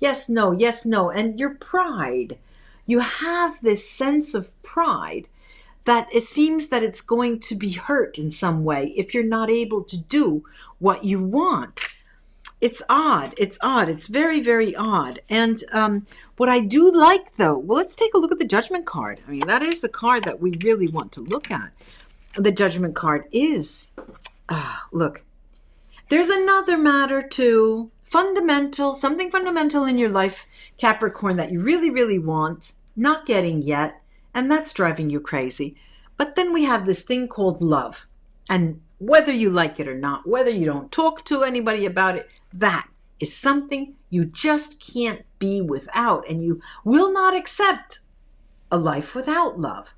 Yes, no. And your pride. You have this sense of pride that it seems that it's going to be hurt in some way if you're not able to do what you want. it's odd. It's odd. It's very, very odd. And what I do like, though, well, let's take a look at the Judgment card. I mean, that is the card that we really want to look at. The Judgment card is, look, there's another matter too, fundamental, something fundamental in your life, Capricorn, that you really, really want, not getting yet, and that's driving you crazy. But then we have this thing called love. And whether you like it or not, whether you don't talk to anybody about it, that is something you just can't be without. And you will not accept a life without love.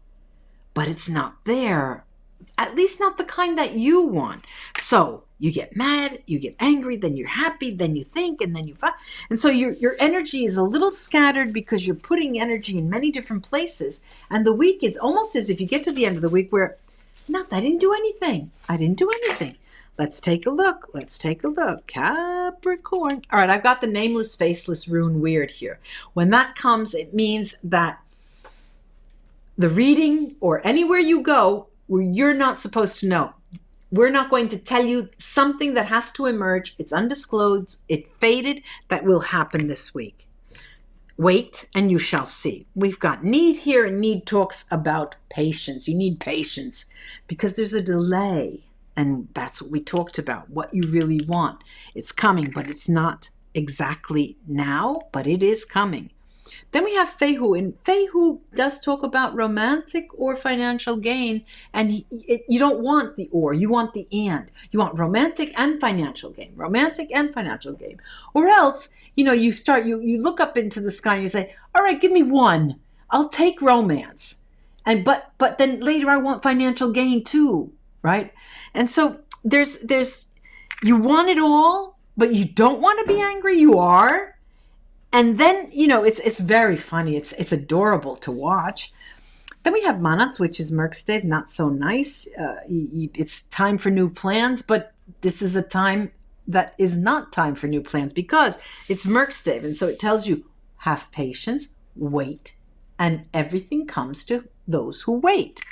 But it's not there. At least not the kind that you want. So you get mad, you get angry, then you're happy, then you think, and then you fight. And so your energy is a little scattered because you're putting energy in many different places. And the week is almost as if you get to the end of the week where, no, I didn't do anything. I didn't do anything. Let's take a look. Let's take a look. Capricorn. All right, I've got the nameless, faceless rune weird here. When that comes, it means that the reading or anywhere you go, where you're not supposed to know. We're not going to tell you something that has to emerge. It's undisclosed. It faded. That will happen this week. Wait and you shall see. We've got need here, and need talks about patience. You need patience because there's a delay. And that's what we talked about, what you really want. It's coming, but it's not exactly now, but it is coming. Then we have Fehu, and Fehu does talk about romantic or financial gain, and you don't want the or, you want the and. You want romantic and financial gain, romantic and financial gain. Or else, you look up into the sky and you say, all right, give me one. I'll take romance. And but then later I want financial gain too, right? And so there's you want it all, but you don't want to be angry, you are. And then, it's very funny. It's adorable to watch. Then we have Manats, which is Merkstave, not so nice. It's time for new plans, but this is a time that is not time for new plans because it's Merkstave. And so it tells you, have patience, wait, and everything comes to those who wait.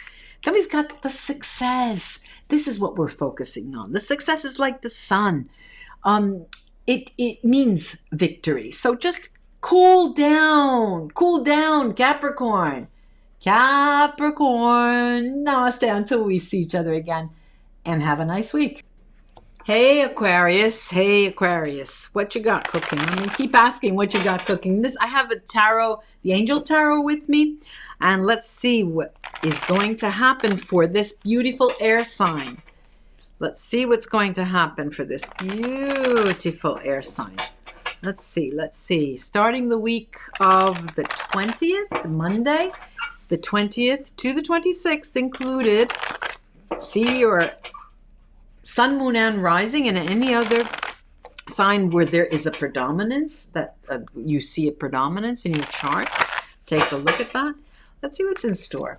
Then we've got the success. This is what we're focusing on. The success is like the sun. It means victory. So just cool down, Capricorn. Namaste until we see each other again, and have a nice week. Hey Aquarius, what you got cooking? I mean, keep asking what you got cooking. I have a tarot, the Angel Tarot with me, and let's see what is going to happen for this beautiful air sign. Let's see what's going to happen for this beautiful air sign. Let's see. Starting the week of the 20th, Monday, the 20th to the 26th included. See your sun, moon, and rising, and any other sign where there is a predominance, that you see a predominance in your chart. Take a look at that. Let's see what's in store.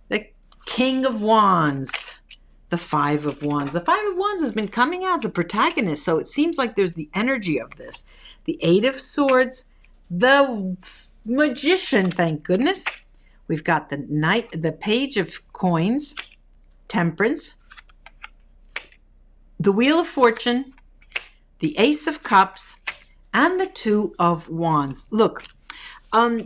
The King of Wands. The Five of Wands. The Five of Wands has been coming out as a protagonist, so it seems like there's the energy of this. The Eight of Swords, the Magician, thank goodness. We've got the Knight, the Page of Coins, Temperance, the Wheel of Fortune, the Ace of Cups, and the Two of Wands. Look, all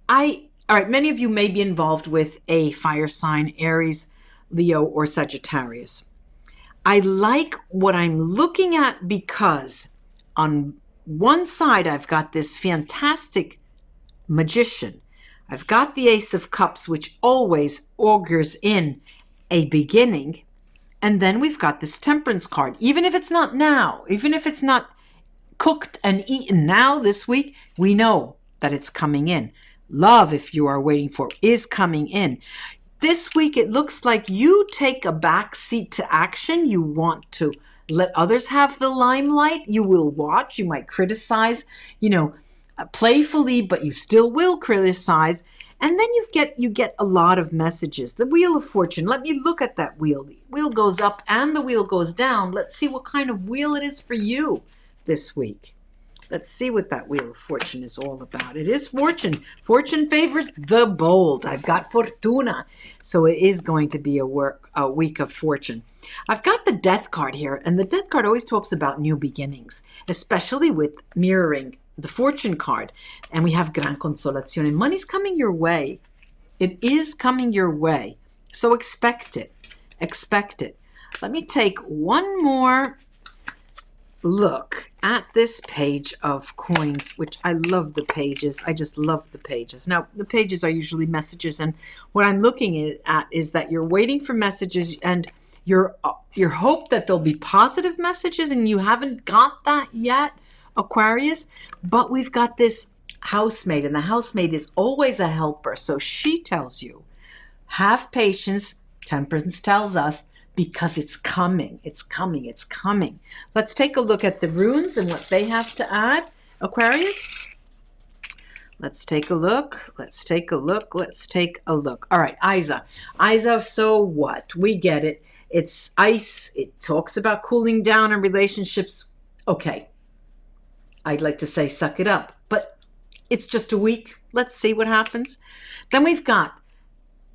right, many of you may be involved with a fire sign, Aries, Leo, or Sagittarius. I like what I'm looking at because on one side I've got this fantastic Magician. I've got the Ace of Cups, which always augurs in a beginning. And then we've got this Temperance card. Even if it's not now, even if it's not cooked and eaten now this week, we know that it's coming in. Love, if you are waiting for, is coming in. This week, it looks like you take a back seat to action. You want to let others have the limelight. You will watch. You might criticize, playfully, but you still will criticize. And then you get a lot of messages. The Wheel of Fortune. Let me look at that wheel. The wheel goes up and the wheel goes down. Let's see what kind of wheel it is for you this week. Let's see what that Wheel of Fortune is all about. It is fortune. Fortune favors the bold. I've got Fortuna. So it is going to be a week of fortune. I've got the Death card here, and the Death card always talks about new beginnings, especially with mirroring the Fortune card. And we have Gran Consolazione. Money's coming your way. It is coming your way. So expect it. Expect it. Let me take one more look at this page of coins, which I love the pages. I just love the pages. Now, the pages are usually messages, and what I'm looking at is that you're waiting for messages, and your hope that there'll be positive messages, and you haven't got that yet, Aquarius. But we've got this housemaid, and the housemaid is always a helper. So she tells you, have patience. Temperance tells us, because it's coming, it's coming, it's coming. Let's take a look at the runes and what they have to add, Aquarius. Let's take a look. Let's take a look. Let's take a look. All right, Isa. Isa, so what? We get it. It's ice. It talks about cooling down in relationships. Okay. I'd like to say suck it up, but it's just a week. Let's see what happens. Then we've got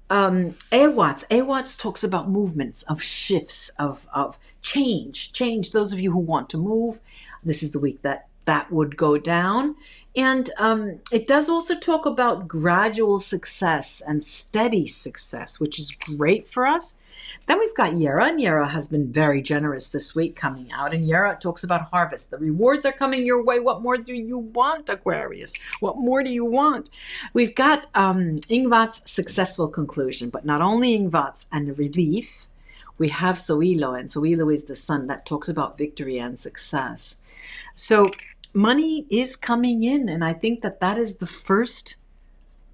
Awats. Awats talks about movements, of shifts, of change. Those of you who want to move, this is the week that would go down. And it does also talk about gradual success and steady success, which is great for us. Then we've got Yera, and Yera has been very generous this week coming out. And Yera talks about harvest. The rewards are coming your way. What more do you want, Aquarius? What more do you want? We've got Ingvat's successful conclusion, but not only Ingvat's and relief. We have Soilo, and Soilo is the sun that talks about victory and success. So money is coming in, and I think that is the first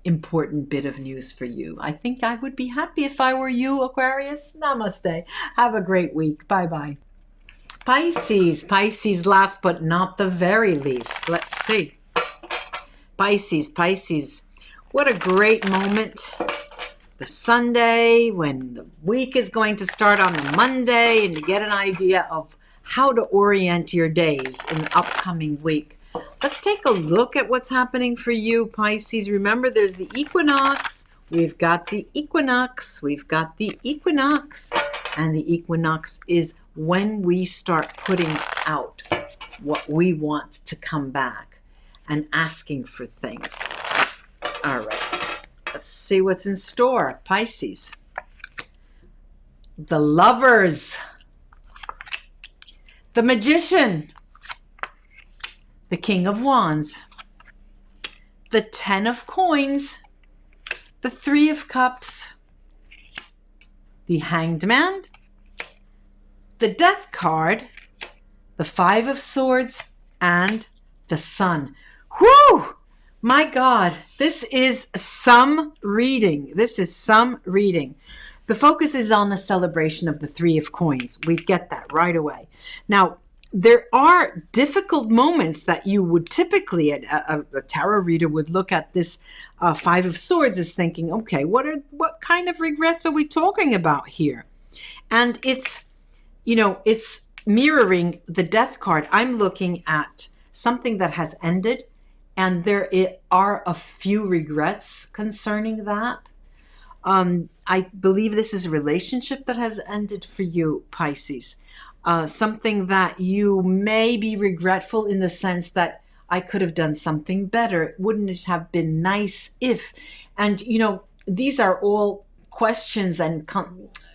important bit of news for you. I think I would be happy if I were you, Aquarius. Namaste. Have a great week. Bye-bye. Pisces. Pisces, last but not the very least. Let's see. Pisces. What a great moment. The Sunday, when the week is going to start on the Monday, and you get an idea of how to orient your days in the upcoming week. Let's take a look at what's happening for you, Pisces. Remember, there's the equinox. We've got the equinox. We've got the equinox. And the equinox is when we start putting out what we want to come back and asking for things. All right. Let's see what's in store, Pisces. The Lovers. The Magician. The King of Wands, the 10 of Coins, the 3 of Cups, the Hanged Man, the Death card, the 5 of Swords, and the Sun. Whew! My God, this is some reading. This is some reading. The focus is on the celebration of the 3 of Coins. We get that right away. Now, there are difficult moments that you would typically, a tarot reader would look at this 5 of Swords as thinking, okay, what kind of regrets are we talking about here? And it's mirroring the Death card. I'm looking at something that has ended, and there are a few regrets concerning that. I believe this is a relationship that has ended for you, Pisces. Something that you may be regretful in the sense that I could have done something better. Wouldn't it have been nice if? And, these are all questions and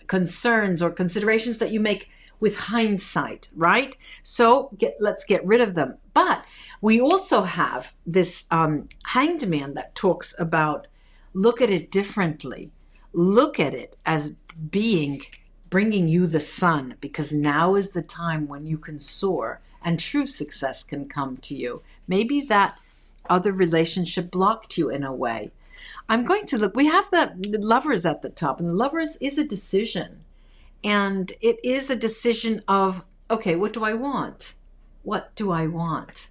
concerns or considerations that you make with hindsight, right? So let's get rid of them. But we also have this Hanged Man that talks about, look at it differently. Look at it as bringing you the sun, because now is the time when you can soar and true success can come to you. Maybe that other relationship blocked you in a way. I'm going to look. We have the Lovers at the top, and the Lovers is a decision. And it is a decision of, okay, what do I want? What do I want?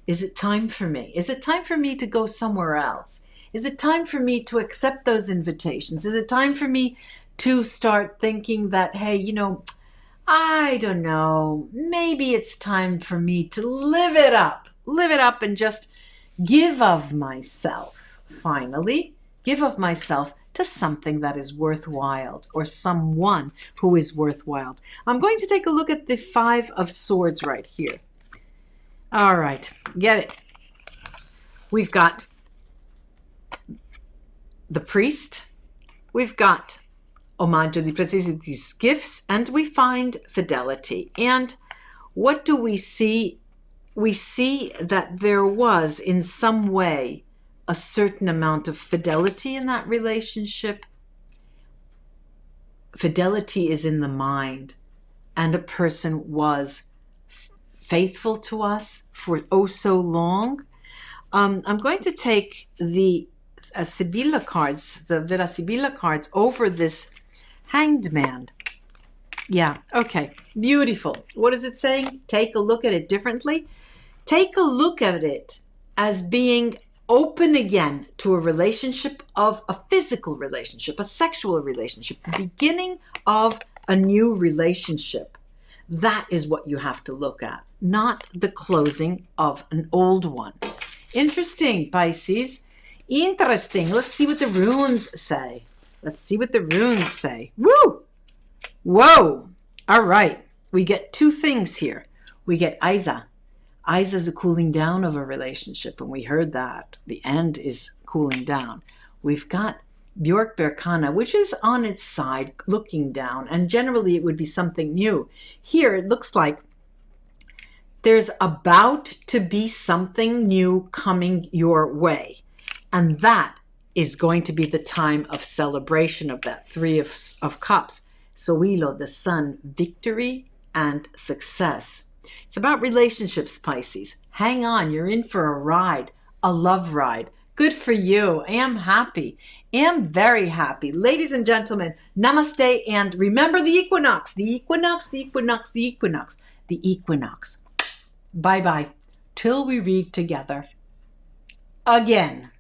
Is it time for me? Is it time for me to go somewhere else? Is it time for me to accept those invitations? Is it time for me to start thinking that, hey, I don't know, maybe it's time for me to live it up. live it up and just give of myself, finally, give of myself to something that is worthwhile or someone who is worthwhile. I'm going to take a look at the Five of Swords right here. All right, get it. We've got the priest, we've got omaggio di preziosi, these gifts, and we find fidelity. And what do we see? We see that there was, in some way, a certain amount of fidelity in that relationship. Fidelity is in the mind, and a person was faithful to us for oh so long. I'm going to take the Sibylla cards, the Vera Sibylla cards, over this Hanged Man. Yeah, okay, beautiful. What is it saying? Take a look at it differently. Take a look at it as being open again to a relationship, of a physical relationship, a sexual relationship, the beginning of a new relationship. That is what you have to look at, not the closing of an old one. Interesting, Pisces. Interesting. Let's see what the runes say. Let's see what the runes say. Woo! Whoa! All right. We get two things here. We get Isa. Isa is a cooling down of a relationship, and we heard that. The end is cooling down. We've got Björk Berkana, which is on its side, looking down, and generally it would be something new. Here it looks like there's about to be something new coming your way, and that is going to be the time of celebration of that Three of Cups. Soilo, the sun, victory and success. It's about relationships, Pisces. Hang on, you're in for a ride, a love ride. Good for you. I am happy. I am very happy. Ladies and gentlemen, namaste, and remember the equinox, the equinox, the equinox, the equinox, the equinox. Bye-bye, till we read together again.